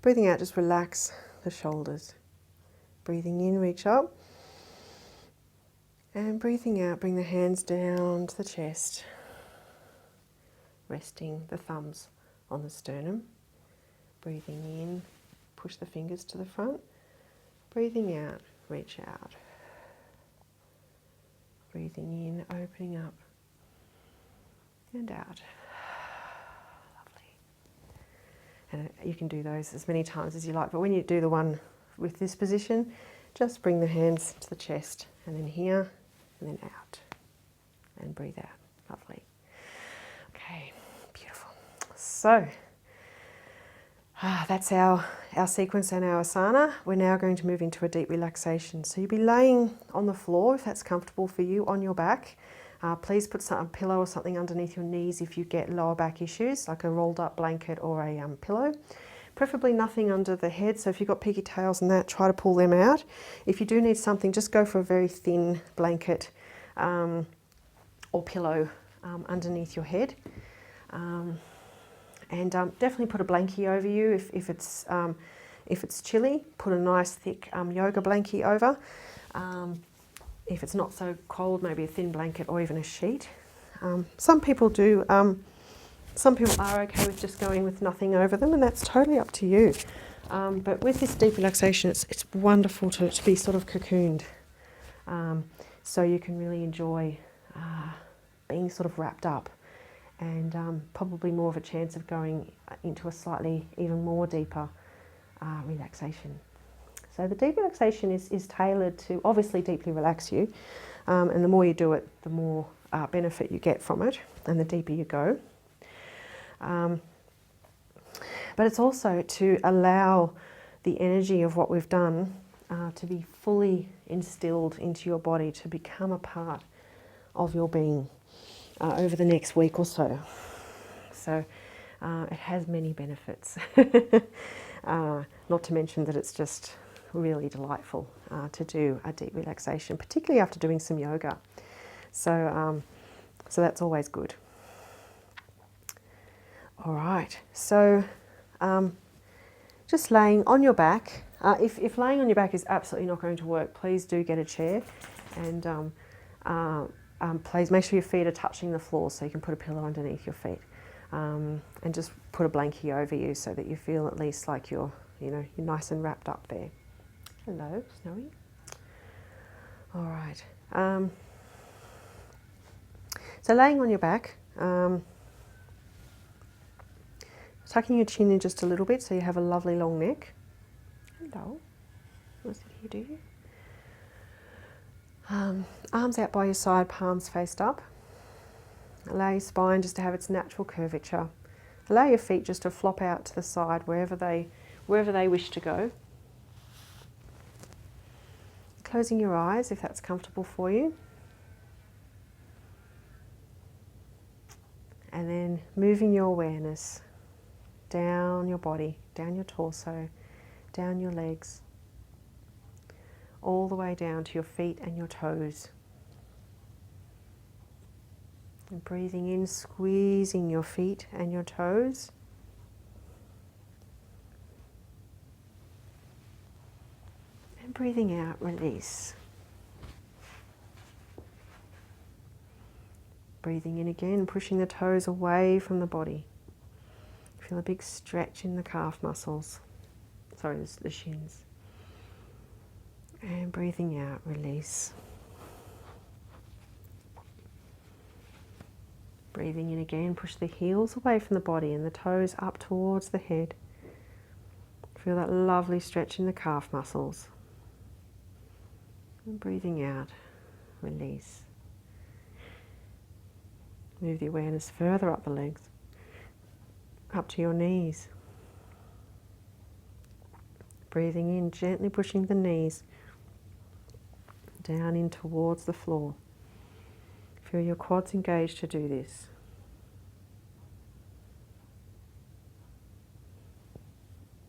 Breathing out, just relax the shoulders. Breathing in, reach up. And breathing out, bring the hands down to the chest. Resting the thumbs on the sternum. Breathing in, push the fingers to the front. Breathing out, reach out. Breathing in, opening up and out. And you can do those as many times as you like, but when you do the one with this position, just bring the hands to the chest and then here and then out and breathe out. Lovely. Okay, beautiful. So that's our sequence and our asana. We're now going to move into a deep relaxation. So you'll be laying on the floor if that's comfortable for you, on your back. Please put a pillow or something underneath your knees if you get lower back issues, like a rolled up blanket or a pillow. Preferably nothing under the head, so if you've got piggy tails and that, try to pull them out. If you do need something, just go for a very thin blanket or pillow underneath your head. And definitely put a blankie over you if it's chilly. Put a nice thick yoga blankie over. If it's not so cold, maybe a thin blanket or even a sheet. Some people do. Some people are okay with just going with nothing over them, and that's totally up to you. But with this deep relaxation, it's wonderful to be sort of cocooned, so you can really enjoy being sort of wrapped up, and probably more of a chance of going into a slightly even more deeper relaxation. So the deep relaxation is tailored to obviously deeply relax you, And the more you do it, the more benefit you get from it, and the deeper you go. But it's also to allow the energy of what we've done to be fully instilled into your body, to become a part of your being over the next week or so. So it has many benefits. Not to mention that it's just really delightful to do a deep relaxation, particularly after doing some yoga. So that's always good. All right, so just laying on your back. If laying on your back is absolutely not going to work, please do get a chair, and please make sure your feet are touching the floor so you can put a pillow underneath your feet, and just put a blankie over you so that you feel at least like you're nice and wrapped up there. Hello, Snowy. All right. So laying on your back, tucking your chin in just a little bit so you have a lovely long neck. Hello. Nice to hear you. Arms out by your side, palms faced up. Allow your spine just to have its natural curvature. Allow your feet just to flop out to the side wherever they wish to go. Closing your eyes if that's comfortable for you. And then moving your awareness down your body, down your torso, down your legs, all the way down to your feet and your toes. And breathing in, squeezing your feet and your toes. And breathing out, release. Breathing in again, pushing the toes away from the body. Feel a big stretch in the calf muscles. Sorry, the shins. And breathing out, release. Breathing in again, push the heels away from the body and the toes up towards the head. Feel that lovely stretch in the calf muscles. And breathing out, release. Move the awareness further up the legs, up to your knees. Breathing in, gently pushing the knees down in towards the floor. Feel your quads engaged to do this.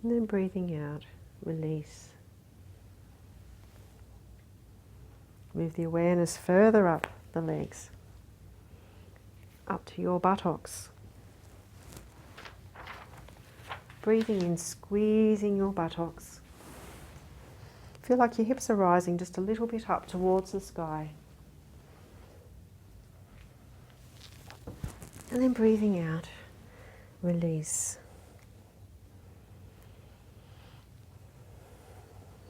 And then breathing out, release. Move the awareness further up the legs, up to your buttocks. Breathing in, squeezing your buttocks. Feel like your hips are rising just a little bit up towards the sky. And then breathing out, release.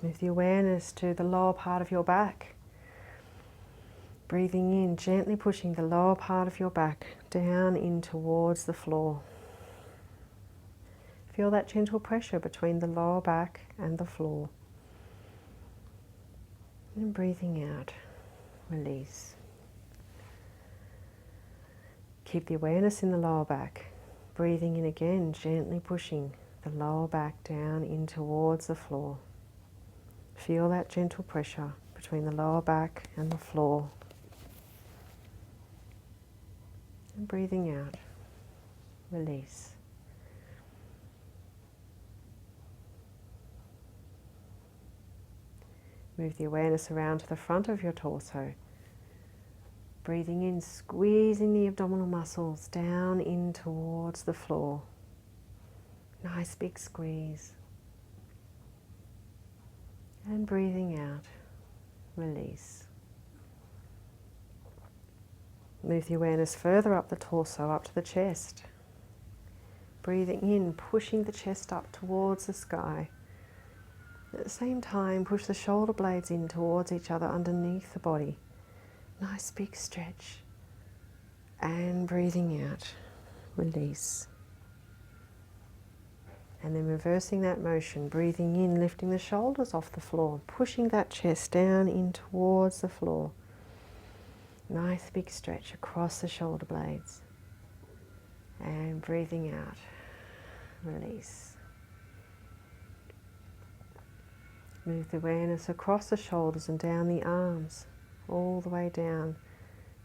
Move the awareness to the lower part of your back. Breathing in, gently pushing the lower part of your back down in towards the floor. Feel that gentle pressure between the lower back and the floor. And breathing out, release. Keep the awareness in the lower back. Breathing in again, gently pushing the lower back down in towards the floor. Feel that gentle pressure between the lower back and the floor. And breathing out, release. Move the awareness around to the front of your torso. Breathing in, squeezing the abdominal muscles down in towards the floor. Nice big squeeze. And breathing out, release. Move the awareness further up the torso, up to the chest. Breathing in, pushing the chest up towards the sky. At the same time, push the shoulder blades in towards each other underneath the body. Nice big stretch. And breathing out, release. And then reversing that motion, breathing in, lifting the shoulders off the floor, pushing that chest down in towards the floor. Nice big stretch across the shoulder blades. And breathing out, release. Move the awareness across the shoulders and down the arms, all the way down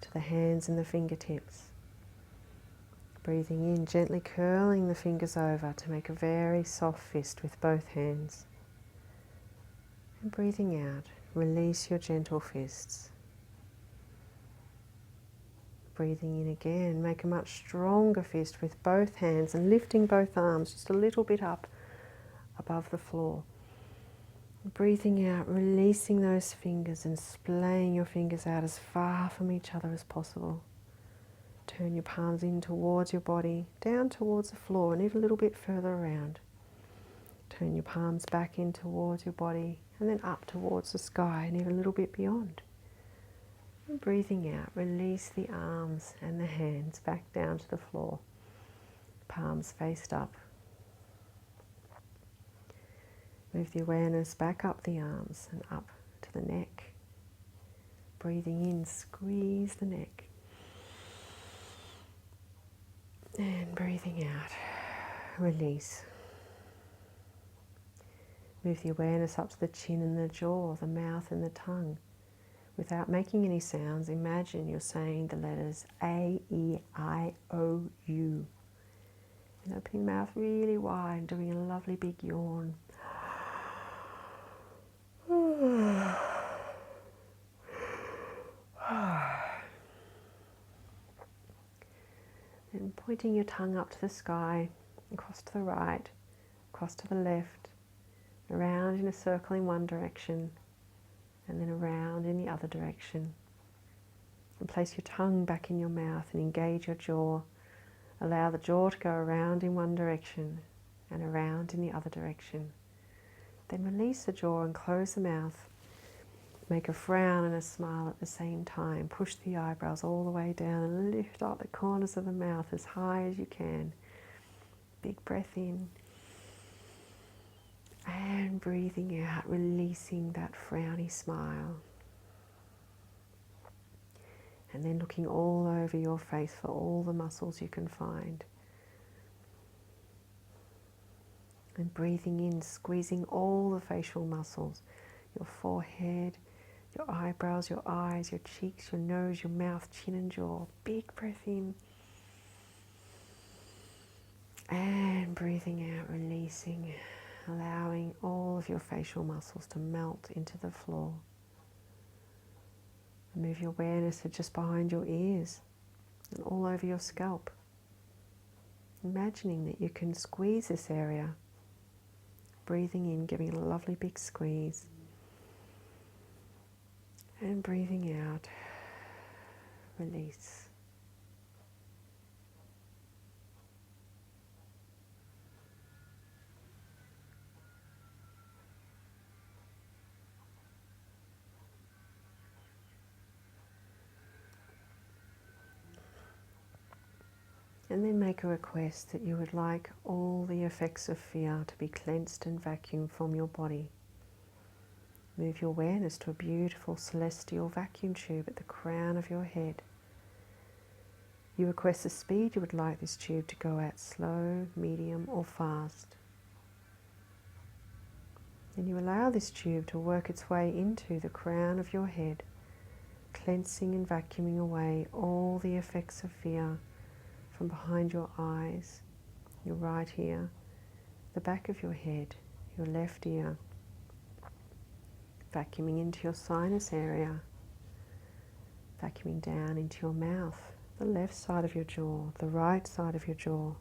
to the hands and the fingertips. Breathing in, gently curling the fingers over to make a very soft fist with both hands. And breathing out, release your gentle fists. Breathing in again, make a much stronger fist with both hands and lifting both arms just a little bit up above the floor. Breathing out, releasing those fingers and splaying your fingers out as far from each other as possible. Turn your palms in towards your body, down towards the floor and even a little bit further around. Turn your palms back in towards your body and then up towards the sky and even a little bit beyond. And breathing out, release the arms and the hands back down to the floor. Palms faced up. Move the awareness back up the arms and up to the neck. Breathing in, squeeze the neck. And breathing out, release. Move the awareness up to the chin and the jaw, the mouth and the tongue. Without making any sounds, imagine you're saying the letters A, E, I, O, U. And opening the mouth really wide, doing a lovely big yawn. And pointing your tongue up to the sky, across to the right, across to the left, around in a circle in one direction, and then around in the other direction. And place your tongue back in your mouth and engage your jaw. Allow the jaw to go around in one direction and around in the other direction. Then release the jaw and close the mouth. Make a frown and a smile at the same time. Push the eyebrows all the way down and lift up the corners of the mouth as high as you can. Big breath in. And breathing out, releasing that frowny smile. And then looking all over your face for all the muscles you can find. And breathing in, squeezing all the facial muscles. Your forehead, your eyebrows, your eyes, your cheeks, your nose, your mouth, chin and jaw. Big breath in. And breathing out, releasing, allowing all of your facial muscles to melt into the floor. Move your awareness to just behind your ears and all over your scalp. Imagining that you can squeeze this area. Breathing in, giving it a lovely big squeeze. And breathing out, release. And then make a request that you would like all the effects of fear to be cleansed and vacuumed from your body. Move your awareness to a beautiful celestial vacuum tube at the crown of your head. You request the speed you would like this tube to go at, slow, medium or fast. Then you allow this tube to work its way into the crown of your head, cleansing and vacuuming away all the effects of fear from behind your eyes, your right ear, the back of your head, your left ear, vacuuming into your sinus area, vacuuming down into your mouth, the left side of your jaw, the right side of your jaw.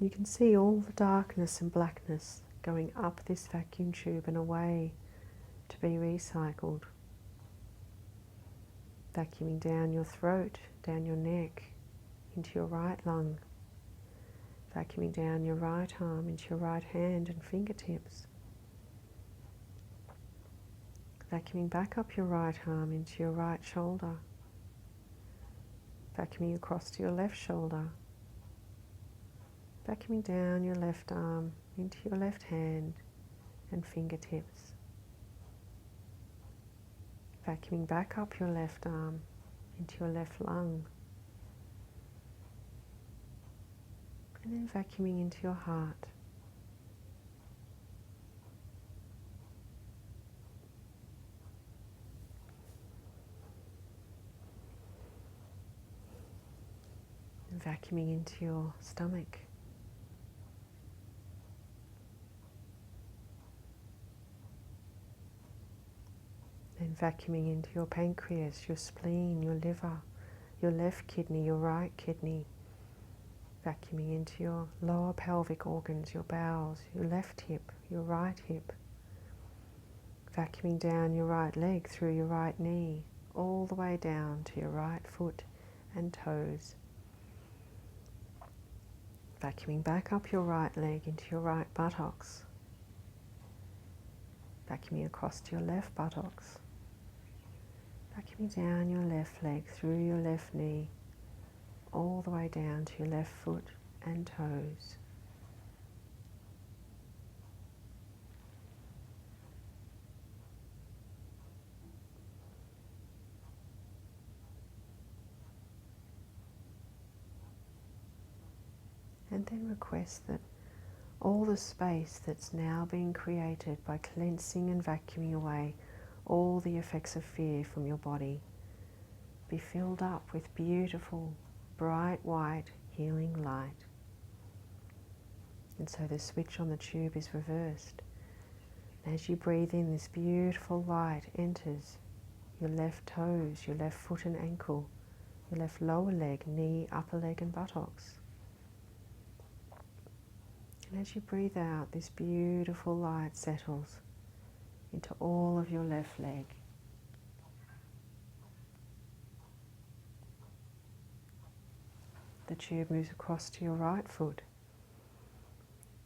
You can see all the darkness and blackness going up this vacuum tube and away to be recycled. Vacuuming down your throat, down your neck, into your right lung. Vacuuming down your right arm into your right hand and fingertips. Vacuuming back up your right arm into your right shoulder. Vacuuming across to your left shoulder. Vacuuming down your left arm into your left hand and fingertips. Vacuuming back up your left arm into your left lung. And then vacuuming into your heart. And vacuuming into your stomach. Then vacuuming into your pancreas, your spleen, your liver, your left kidney, your right kidney. Vacuuming into your lower pelvic organs, your bowels, your left hip, your right hip. Vacuuming down your right leg through your right knee, all the way down to your right foot and toes. Vacuuming back up your right leg into your right buttocks. Vacuuming across to your left buttocks. Vacuuming down your left leg through your left knee, all the way down to your left foot and toes. And then request that all the space that's now being created by cleansing and vacuuming away all the effects of fear from your body be filled up with beautiful, bright white, healing light. And so the switch on the tube is reversed. As you breathe in, this beautiful light enters your left toes, your left foot and ankle, your left lower leg, knee, upper leg and buttocks. And as you breathe out, this beautiful light settles into all of your left leg. The tube moves across to your right foot.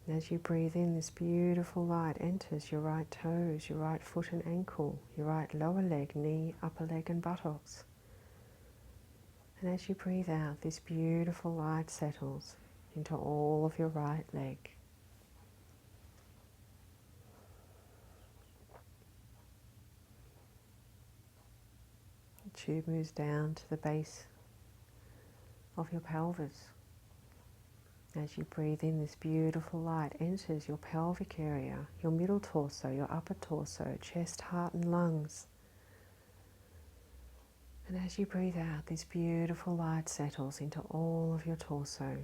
And as you breathe in, this beautiful light enters your right toes, your right foot and ankle, your right lower leg, knee, upper leg and buttocks. And as you breathe out, this beautiful light settles into all of your right leg. The tube moves down to the base of your pelvis. As you breathe in, this beautiful light enters your pelvic area, your middle torso, your upper torso, chest, heart and lungs. And as you breathe out, this beautiful light settles into all of your torso.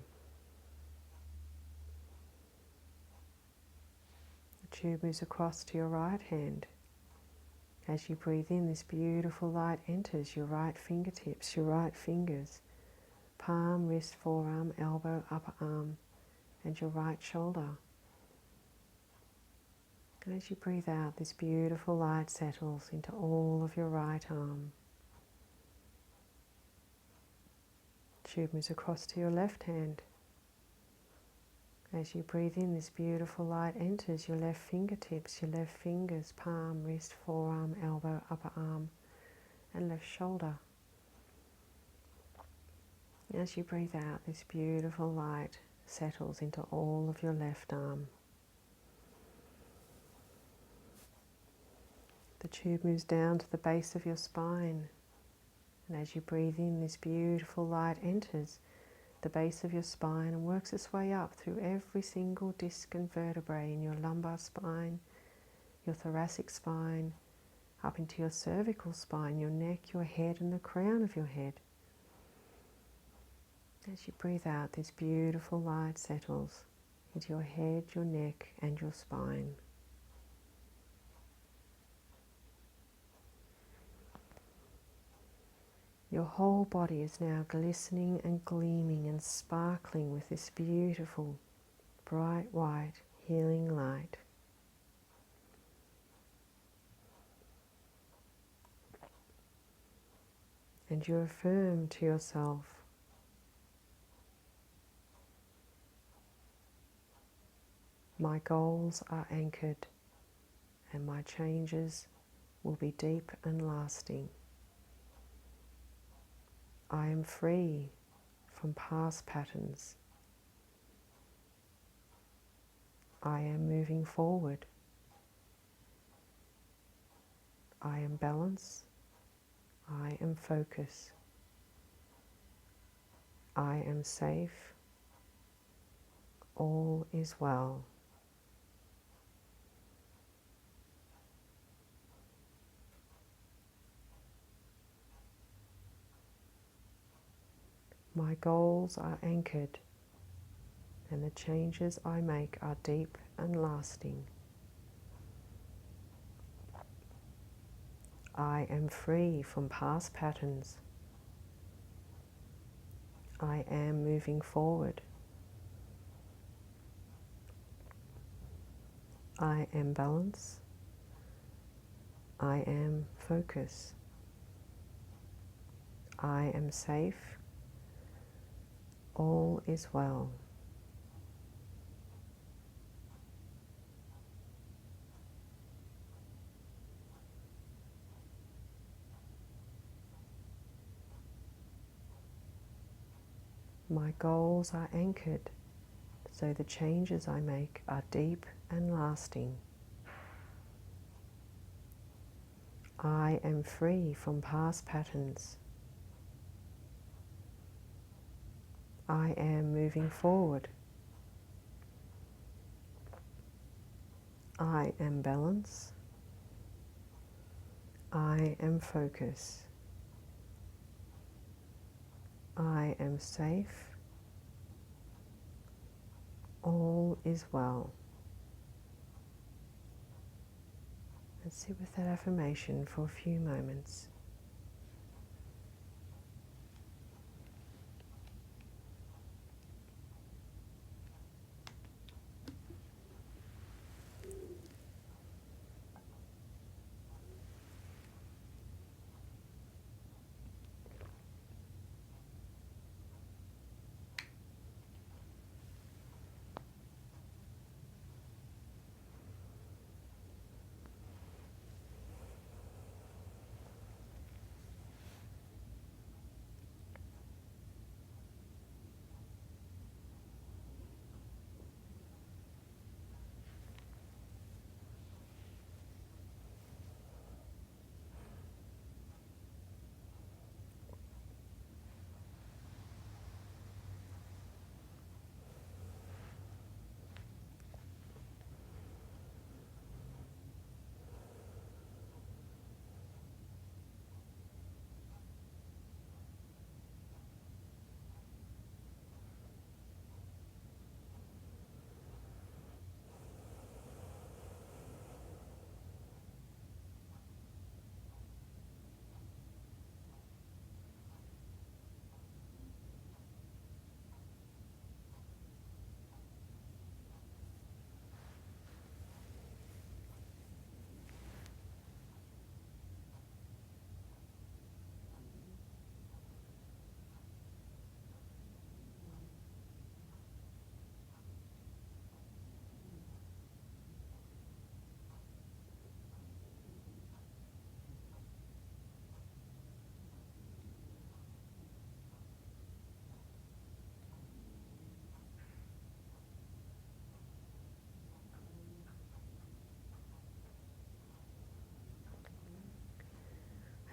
The tube moves across to your right hand. As you breathe in, this beautiful light enters your right fingertips, your right fingers, palm, wrist, forearm, elbow, upper arm, and your right shoulder. And as you breathe out, this beautiful light settles into all of your right arm. The tube moves across to your left hand. As you breathe in, this beautiful light enters your left fingertips, your left fingers, palm, wrist, forearm, elbow, upper arm, and left shoulder. As you breathe out, this beautiful light settles into all of your left arm. The tube moves down to the base of your spine. And as you breathe in, this beautiful light enters the base of your spine and works its way up through every single disc and vertebrae in your lumbar spine, your thoracic spine, up into your cervical spine, your neck, your head, and the crown of your head. As you breathe out, this beautiful light settles into your head, your neck, and your spine. Your whole body is now glistening and gleaming and sparkling with this beautiful, bright white, healing light. And you affirm to yourself, my goals are anchored and my changes will be deep and lasting. I am free from past patterns. I am moving forward. I am balanced I am focused. I am safe. All is well. My goals are anchored, and the changes I make are deep and lasting. I am free from past patterns. I am moving forward. I am balance. I am focus. I am safe. All is well. My goals are anchored, so the changes I make are deep and lasting. I am free from past patterns. I am moving forward. I am balance. I am focus. I am safe. All is well. And sit with that affirmation for a few moments.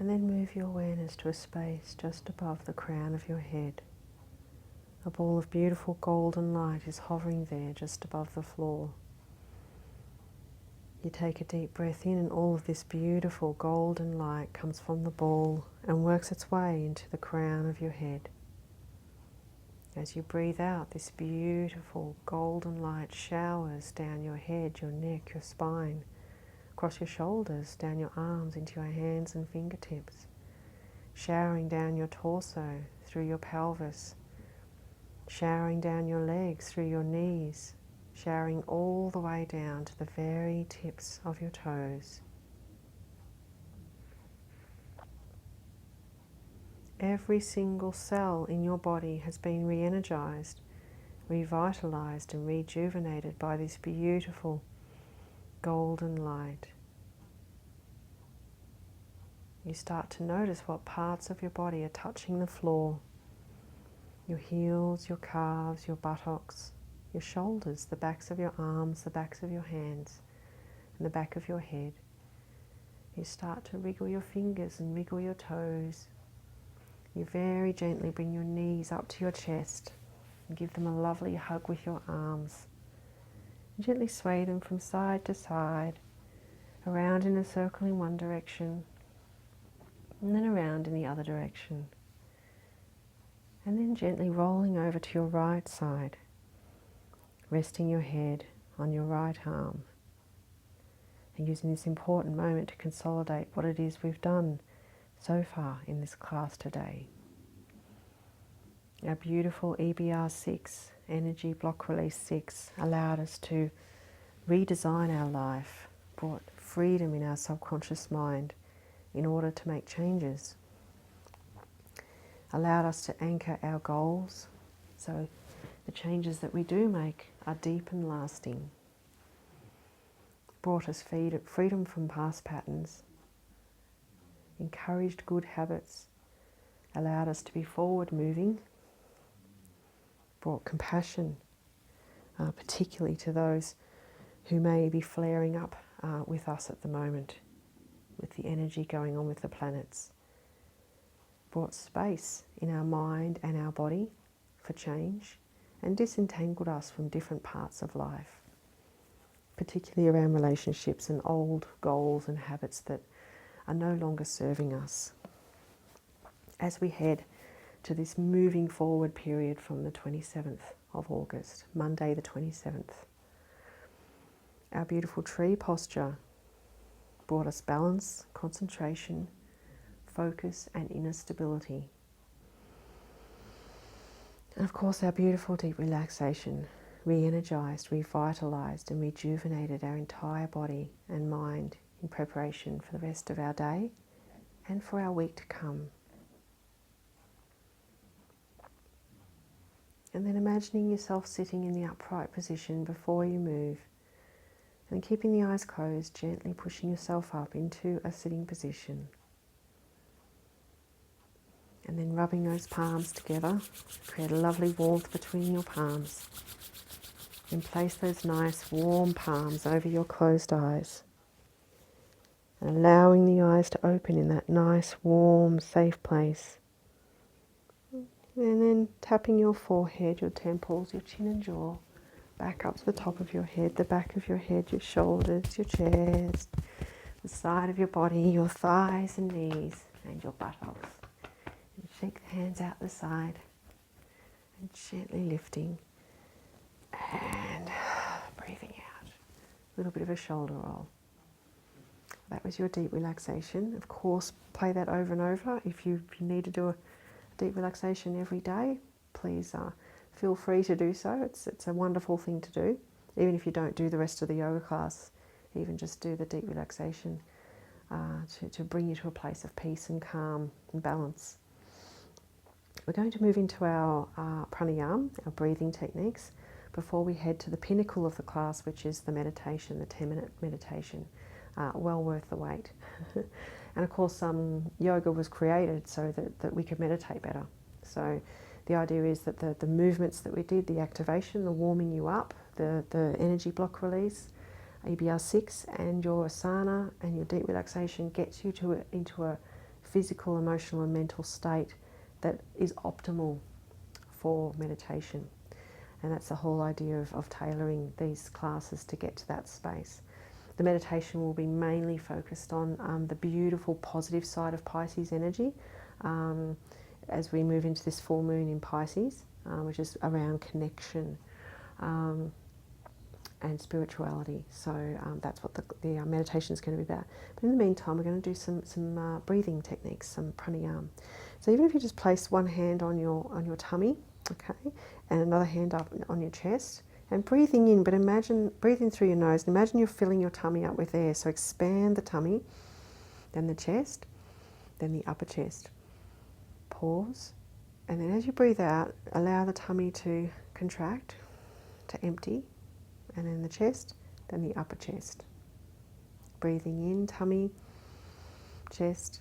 And then move your awareness to a space just above the crown of your head. A ball of beautiful golden light is hovering there just above the floor. You take a deep breath in, and all of this beautiful golden light comes from the ball and works its way into the crown of your head. As you breathe out, this beautiful golden light showers down your head, your neck, your spine, across your shoulders, down your arms, into your hands and fingertips, showering down your torso, through your pelvis, showering down your legs, through your knees, showering all the way down to the very tips of your toes. Every single cell in your body has been re-energized, revitalized and rejuvenated by this beautiful golden light. You start to notice what parts of your body are touching the floor. Your heels, your calves, your buttocks, your shoulders, the backs of your arms, the backs of your hands, and the back of your head. You start to wriggle your fingers and wriggle your toes. You very gently bring your knees up to your chest and give them a lovely hug with your arms. And gently sway them from side to side, around in a circle in one direction, and then around in the other direction. And then gently rolling over to your right side, resting your head on your right arm, and using this important moment to consolidate what it is we've done so far in this class today. Our beautiful EBR 6, Energy Block Release 6, allowed us to redesign our life, brought freedom in our subconscious mind in order to make changes, allowed us to anchor our goals so the changes that we do make are deep and lasting, brought us freedom from past patterns, encouraged good habits, allowed us to be forward moving, brought compassion, particularly to those who may be flaring up with us at the moment, with the energy going on with the planets, brought space in our mind and our body for change, and disentangled us from different parts of life, particularly around relationships and old goals and habits that are no longer serving us. As we head to this moving forward period from the 27th of August, Monday the 27th, our beautiful tree posture brought us balance, concentration, focus and inner stability. And of course our beautiful deep relaxation re-energized, revitalized and rejuvenated our entire body and mind in preparation for the rest of our day and for our week to come. And then imagining yourself sitting in the upright position before you move, and keeping the eyes closed, gently pushing yourself up into a sitting position. And then rubbing those palms together, create a lovely warmth between your palms. And place those nice warm palms over your closed eyes. And allowing the eyes to open in that nice, warm, safe place. And then tapping your forehead, your temples, your chin and jaw, back up to the top of your head, the back of your head, your shoulders, your chest, the side of your body, your thighs and knees, and your buttocks. And shake the hands out the side, and gently lifting, and breathing out. A little bit of a shoulder roll. That was your deep relaxation. Of course, play that over and over. If you need to do a deep relaxation every day, please feel free to do so. It's a wonderful thing to do. Even if you don't do the rest of the yoga class, even just do the deep relaxation to bring you to a place of peace and calm and balance. We're going to move into our pranayama, our breathing techniques, before we head to the pinnacle of the class, which is the meditation, the 10-minute meditation. Well worth the wait. And of course, yoga was created so that we could meditate better. So the idea is that the movements that we did, the activation, the warming you up, the energy block release, EBR 6, and your asana and your deep relaxation gets you into a physical, emotional and mental state that is optimal for meditation. And that's the whole idea of tailoring these classes to get to that space. The meditation will be mainly focused on the beautiful positive side of Pisces energy as we move into this full moon in Pisces, which is around connection and spirituality. So that's what the meditation is going to be about. But in the meantime, we're going to do some breathing techniques, some pranayama. So even if you just place one hand on your tummy, okay, and another hand up on your chest, and breathing in, but imagine breathing through your nose. Imagine you're filling your tummy up with air. So expand the tummy, then the chest, then the upper chest. Pause, and then as you breathe out, allow the tummy to contract, to empty, and then the chest, then the upper chest. Breathing in, tummy, chest,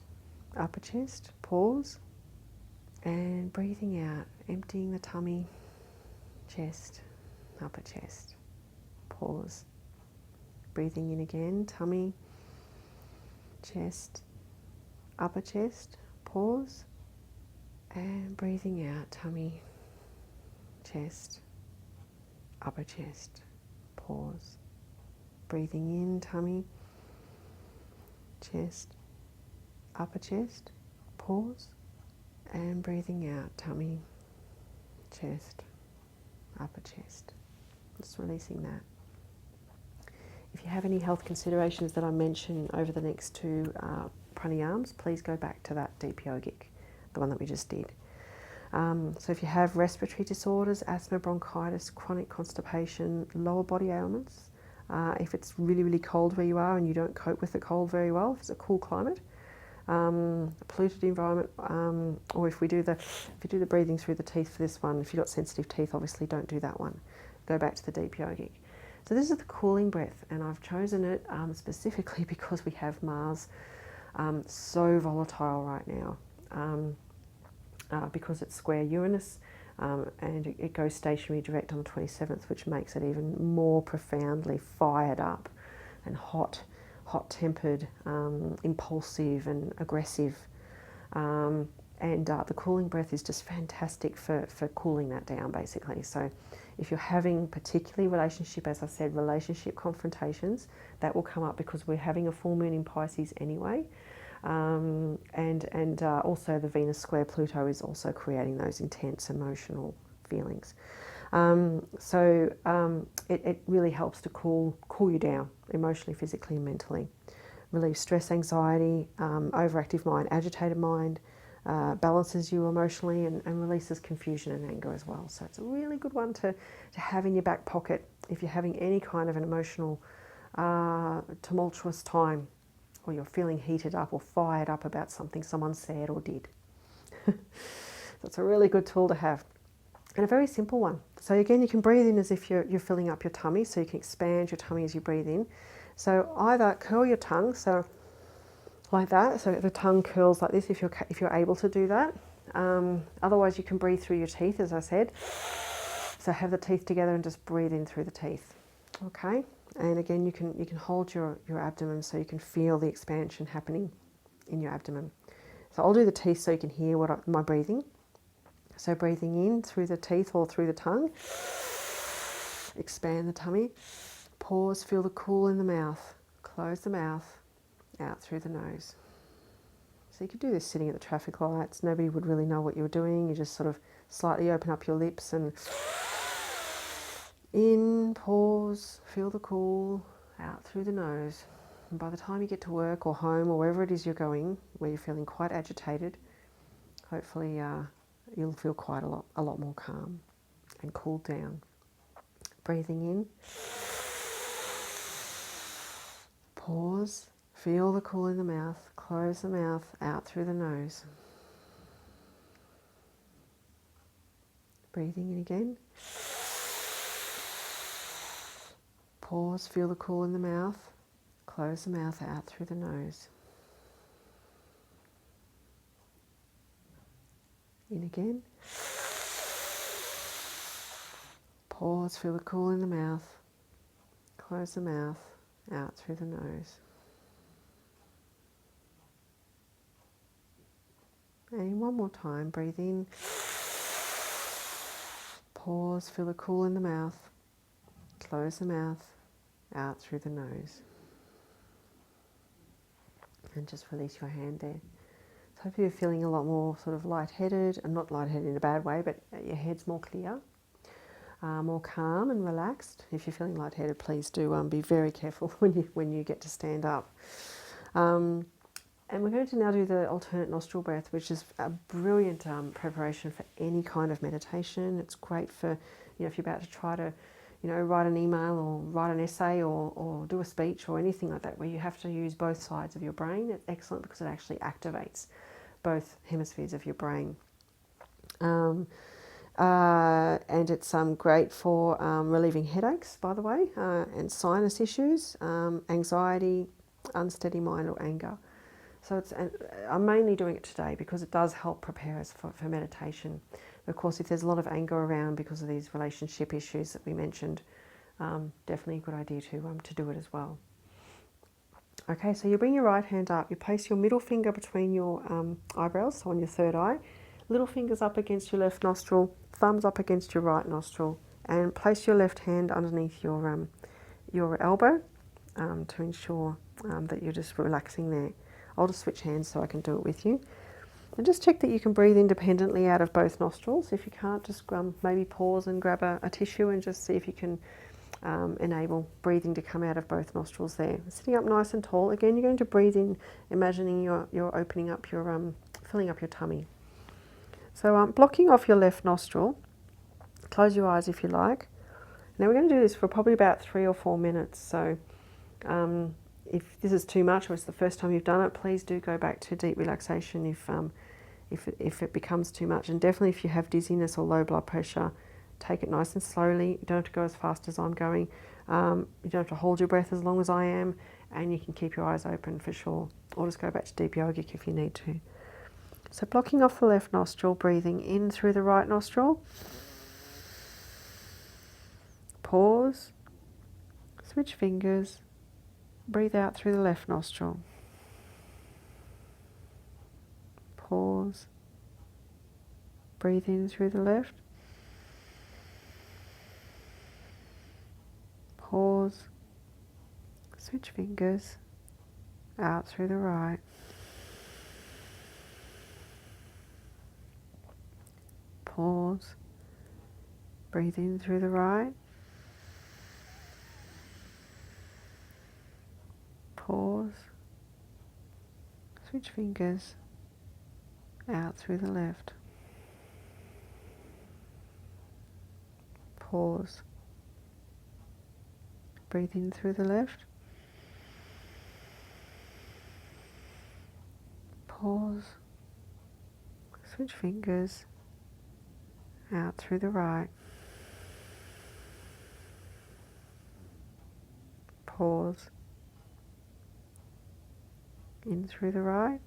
upper chest. Pause, and breathing out, emptying the tummy, chest, upper chest. Pause. Breathing in again, tummy, chest, upper chest, pause, and breathing out, tummy, chest, upper chest, pause. Breathing in, tummy, chest, upper chest, pause, and breathing out, tummy, chest, upper chest. Just releasing that. If you have any health considerations that I mention over the next two pranayams, please go back to that deep yogic, the one that we just did. So if you have respiratory disorders, asthma, bronchitis, chronic constipation, lower body ailments, if it's really, really cold where you are and you don't cope with the cold very well, if it's a cool climate, a polluted environment, or if you do the breathing through the teeth for this one, if you've got sensitive teeth, obviously don't do that one. Go back to the deep yogic. So this is the cooling breath, and I've chosen it specifically because we have Mars so volatile right now, because it's square Uranus, and it goes stationary direct on the 27th, which makes it even more profoundly fired up and hot-tempered, impulsive and aggressive. And the cooling breath is just fantastic for cooling that down, basically. So if you're having particularly relationship, as I said, relationship confrontations, that will come up because we're having a full moon in Pisces anyway. And also the Venus square Pluto is also creating those intense emotional feelings. It really helps to cool you down emotionally, physically and mentally. Relieves stress, anxiety, overactive mind, agitated mind, balances you emotionally and releases confusion and anger as well. So it's a really good one to have in your back pocket if you're having any kind of an emotional, tumultuous time, or you're feeling heated up or fired up about something someone said or did. So it's a really good tool to have. And a very simple one. So again, you can breathe in as if you're filling up your tummy, so you can expand your tummy as you breathe in. So either curl your tongue, so like that, so the tongue curls like this if you're able to do that. Otherwise, you can breathe through your teeth, as I said. So have the teeth together and just breathe in through the teeth. Okay. And again, you can hold your abdomen so you can feel the expansion happening in your abdomen. So I'll do the teeth so you can hear my breathing. So breathing in through the teeth or through the tongue. Expand the tummy. Pause, feel the cool in the mouth. Close the mouth, out through the nose. So you could do this sitting at the traffic lights. Nobody would really know what you're doing. You just sort of slightly open up your lips and in, pause, feel the cool, out through the nose. And by the time you get to work or home or wherever it is you're going, where you're feeling quite agitated, hopefully you'll feel quite a lot more calm and cooled down. Breathing in, pause, feel the cool in the mouth, close the mouth, out through the nose. Breathing in again. Pause, feel the cool in the mouth, close the mouth, out through the nose. In again. Pause, feel the cool in the mouth, close the mouth, out through the nose. And one more time, breathe in. Pause, feel the cool in the mouth, close the mouth, out through the nose. And just release your hand there. So hope you're feeling a lot more sort of lightheaded, and not lightheaded in a bad way, but your head's more clear, more calm and relaxed. If you're feeling lightheaded, please do be very careful when you get to stand up. And we're going to now do the alternate nostril breath, which is a brilliant preparation for any kind of meditation. It's great for, if you're about to try to, write an email or write an essay or do a speech or anything like that, where you have to use both sides of your brain. It's excellent because it actually activates both hemispheres of your brain. And it's great for relieving headaches, by the way, and sinus issues, anxiety, unsteady mind or anger. So I'm mainly doing it today because it does help prepare us for meditation. Of course, if there's a lot of anger around because of these relationship issues that we mentioned, definitely a good idea to do it as well. Okay, so you bring your right hand up, you place your middle finger between your eyebrows, so on your third eye, little fingers up against your left nostril, thumbs up against your right nostril, and place your left hand underneath your elbow to ensure that you're just relaxing there. I'll just switch hands so I can do it with you. And just check that you can breathe independently out of both nostrils. If you can't, just maybe pause and grab a tissue and just see if you can enable breathing to come out of both nostrils there. Sitting up nice and tall. Again, you're going to breathe in, imagining you're opening up your, filling up your tummy. So blocking off your left nostril, close your eyes if you like. Now we're going to do this for probably about 3 or 4 minutes. So if this is too much or it's the first time you've done it, please do go back to deep relaxation if it becomes too much. And definitely if you have dizziness or low blood pressure, take it nice and slowly. You don't have to go as fast as I'm going. You don't have to hold your breath as long as I am, and you can keep your eyes open for sure. Or just go back to deep yogic if you need to. So blocking off the left nostril, breathing in through the right nostril. Pause. Switch fingers. Breathe out through the left nostril. Pause. Breathe in through the left. Pause. Switch fingers. Out through the right. Pause. Breathe in through the right. Pause. Switch fingers. Out through the left. Pause. Breathe in through the left. Pause. Switch fingers. Out through the right. Pause. In through the right.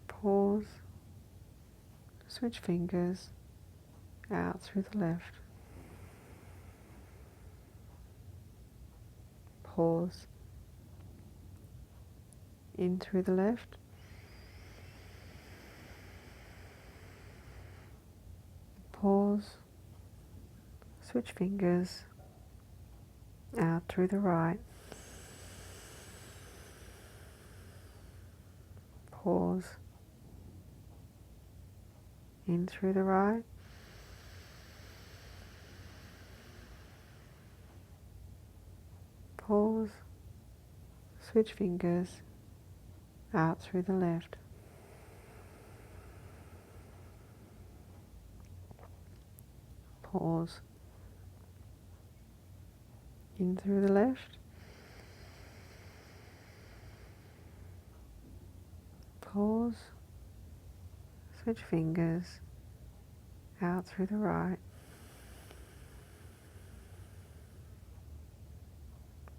Pause. Switch fingers. Out through the left. Pause. In through the left. Pause. Switch fingers. Out through the right. Pause. In through the right. Pause. Switch fingers. Out through the left. Pause. In through the left. Pause. Switch fingers. Out through the right.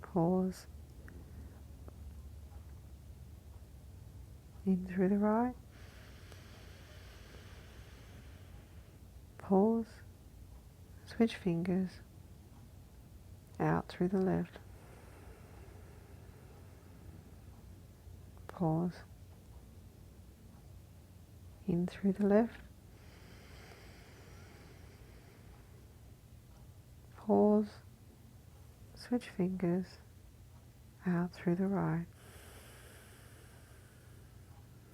Pause. In through the right. Pause. Switch fingers. Out through the left. Pause. In through the left. Pause. Switch fingers. Out through the right.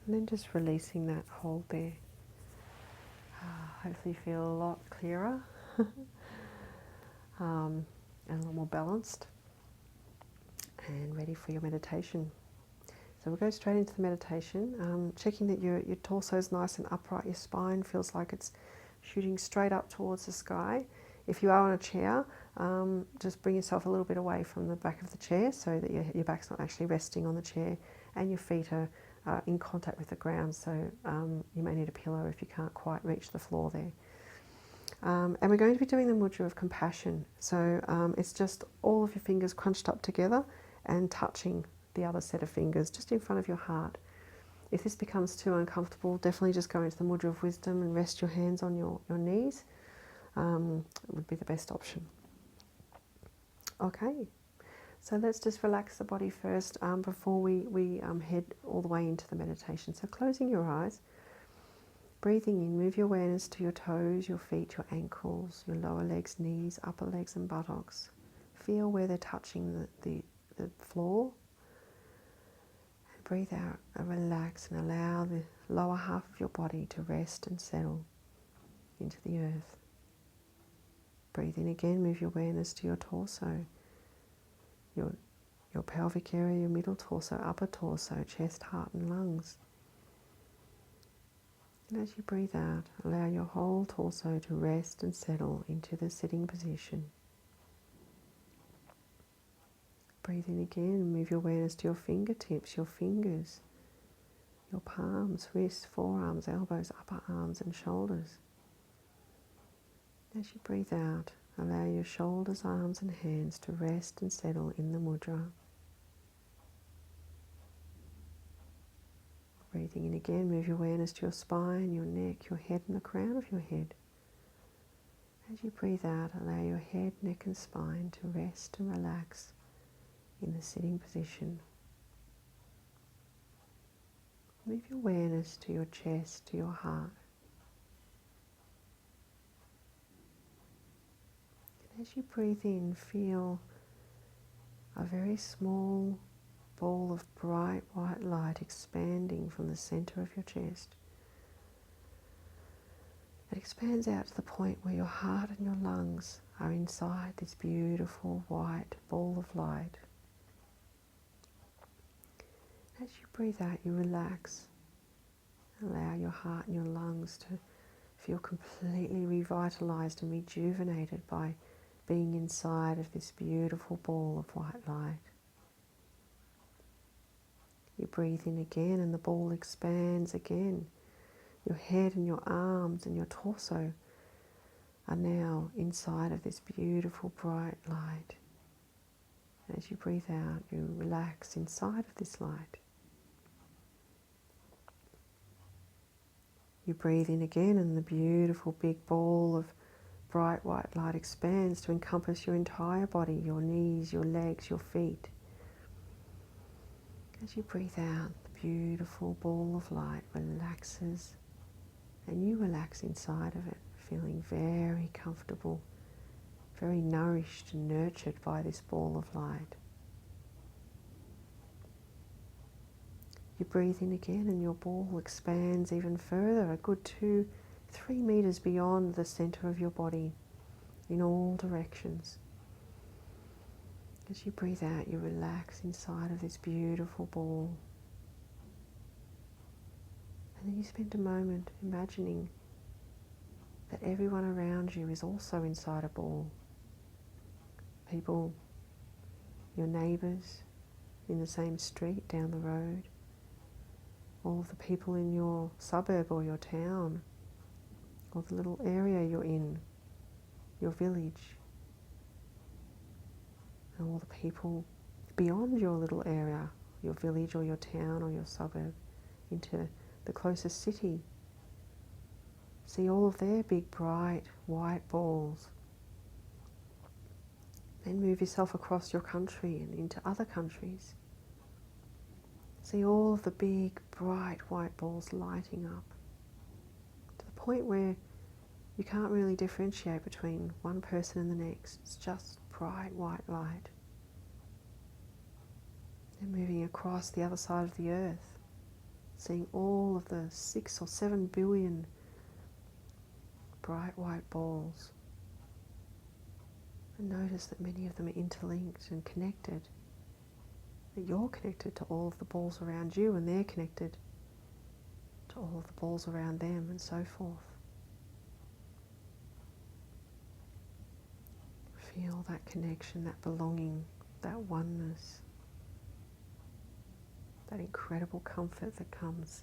And then just releasing that hold there. Hopefully you feel a lot clearer and a lot more balanced and ready for your meditation. So we'll go straight into the meditation, checking that your torso is nice and upright, your spine feels like it's shooting straight up towards the sky. If you are on a chair, just bring yourself a little bit away from the back of the chair so that your back's not actually resting on the chair and your feet are in contact with the ground, so you may need a pillow if you can't quite reach the floor there. And we're going to be doing the mudra of compassion. So it's just all of your fingers crunched up together and touching the other set of fingers just in front of your heart. If this becomes too uncomfortable, definitely just go into the mudra of wisdom and rest your hands on your knees. Would be the best option. Okay, so let's just relax the body first before we head all the way into the meditation. So closing your eyes, breathing in, move your awareness to your toes, your feet, your ankles, your lower legs, knees, upper legs and buttocks. Feel where they're touching the floor. And breathe out and relax and allow the lower half of your body to rest and settle into the earth. Breathe in again, move your awareness to your torso, your pelvic area, your middle torso, upper torso, chest, heart and lungs. And as you breathe out, allow your whole torso to rest and settle into the sitting position. Breathe in again and move your awareness to your fingertips, your fingers, your palms, wrists, forearms, elbows, upper arms and shoulders. As you breathe out, allow your shoulders, arms and hands to rest and settle in the mudra. Breathing in again, move your awareness to your spine, your neck, your head and the crown of your head. As you breathe out, allow your head, neck and spine to rest and relax in the sitting position. Move your awareness to your chest, to your heart. And as you breathe in, feel a very small ball of bright white light expanding from the center of your chest. It expands out to the point where your heart and your lungs are inside this beautiful white ball of light. As you breathe out, you relax. Allow your heart and your lungs to feel completely revitalized and rejuvenated by being inside of this beautiful ball of white light. You breathe in again and the ball expands again. Your head and your arms and your torso are now inside of this beautiful bright light. As you breathe out, you relax inside of this light. You breathe in again and the beautiful big ball of bright white light expands to encompass your entire body, your knees, your legs, your feet. As you breathe out, the beautiful ball of light relaxes and you relax inside of it, feeling very comfortable, very nourished and nurtured by this ball of light. You breathe in again and your ball expands even further, a good 2-3 meters beyond the center of your body in all directions. As you breathe out, you relax inside of this beautiful ball. And then you spend a moment imagining that everyone around you is also inside a ball. People, your neighbors in the same street down the road, all of the people in your suburb or your town, or the little area you're in, your village, and all the people beyond your little area, your village or your town or your suburb, into the closest city. See all of their big bright white balls. Then move yourself across your country and into other countries. See all of the big bright white balls lighting up to the point where you can't really differentiate between one person and the next. It's just bright white light. Then moving across the other side of the earth, seeing all of the 6 or 7 billion bright white balls. And notice that many of them are interlinked and connected. That you're connected to all of the balls around you and they're connected to all of the balls around them and so forth. Feel that connection, that belonging, that oneness, that incredible comfort that comes.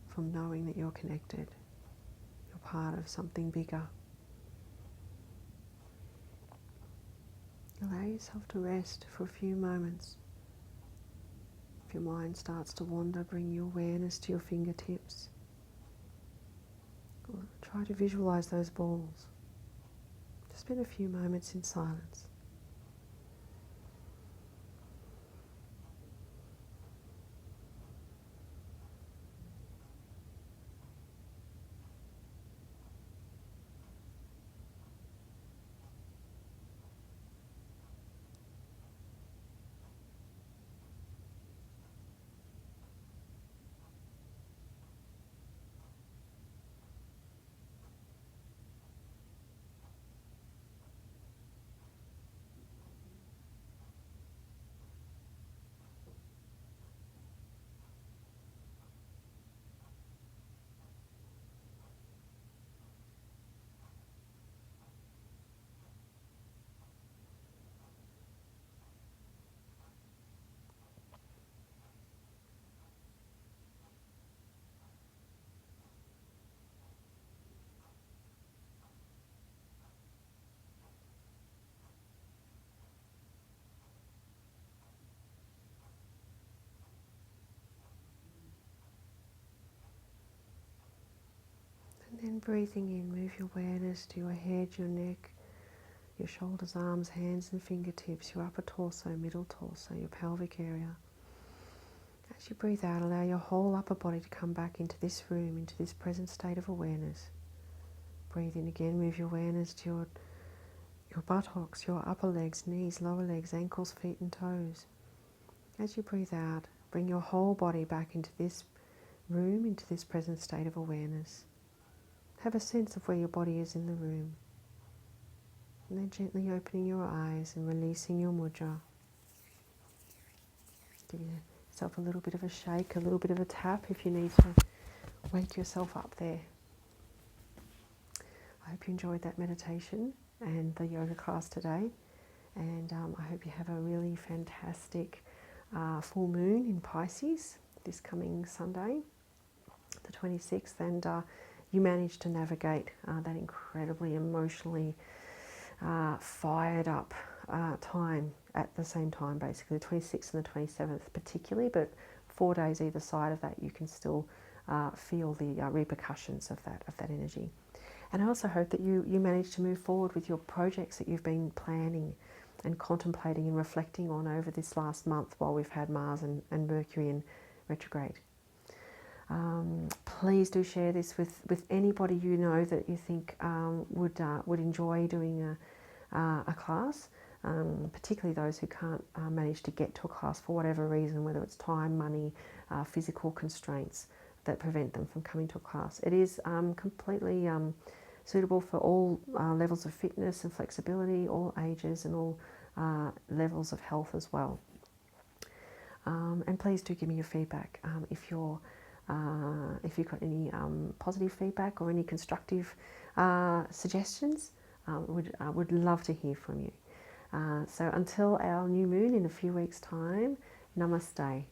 From knowing that you're connected, you're part of something bigger. Allow yourself to rest for a few moments. If your mind starts to wander, bring your awareness to your fingertips, Try to visualize those balls. Just spend a few moments in silence. And then breathing in, move your awareness to your head, your neck, your shoulders, arms, hands and fingertips, your upper torso, middle torso, your pelvic area. As you breathe out, allow your whole upper body to come back into this room, into this present state of awareness. Breathe in again, move your awareness to your buttocks, your upper legs, knees, lower legs, ankles, feet and toes. As you breathe out, bring your whole body back into this room, into this present state of awareness. Have a sense of where your body is in the room. And then gently opening your eyes and releasing your mudra. Give yourself a little bit of a shake, a little bit of a tap if you need to wake yourself up there. I hope you enjoyed that meditation and the yoga class today. And I hope you have a really fantastic full moon in Pisces this coming Sunday, the 26th. And you managed to navigate that incredibly emotionally fired up time at the same time, basically the 26th and the 27th particularly, but 4 days either side of that you can still feel the repercussions of that energy. And I also hope that you manage to move forward with your projects that you've been planning and contemplating and reflecting on over this last month while we've had Mars and Mercury in retrograde. Please do share this with anybody you know that you think would enjoy doing a class, particularly those who can't manage to get to a class for whatever reason, whether it's time, money, physical constraints that prevent them from coming to a class. It is completely suitable for all levels of fitness and flexibility, all ages and all levels of health as well. And please do give me your feedback if you've got any positive feedback or any constructive suggestions. Would love to hear from you. So until our new moon in a few weeks' time, namaste.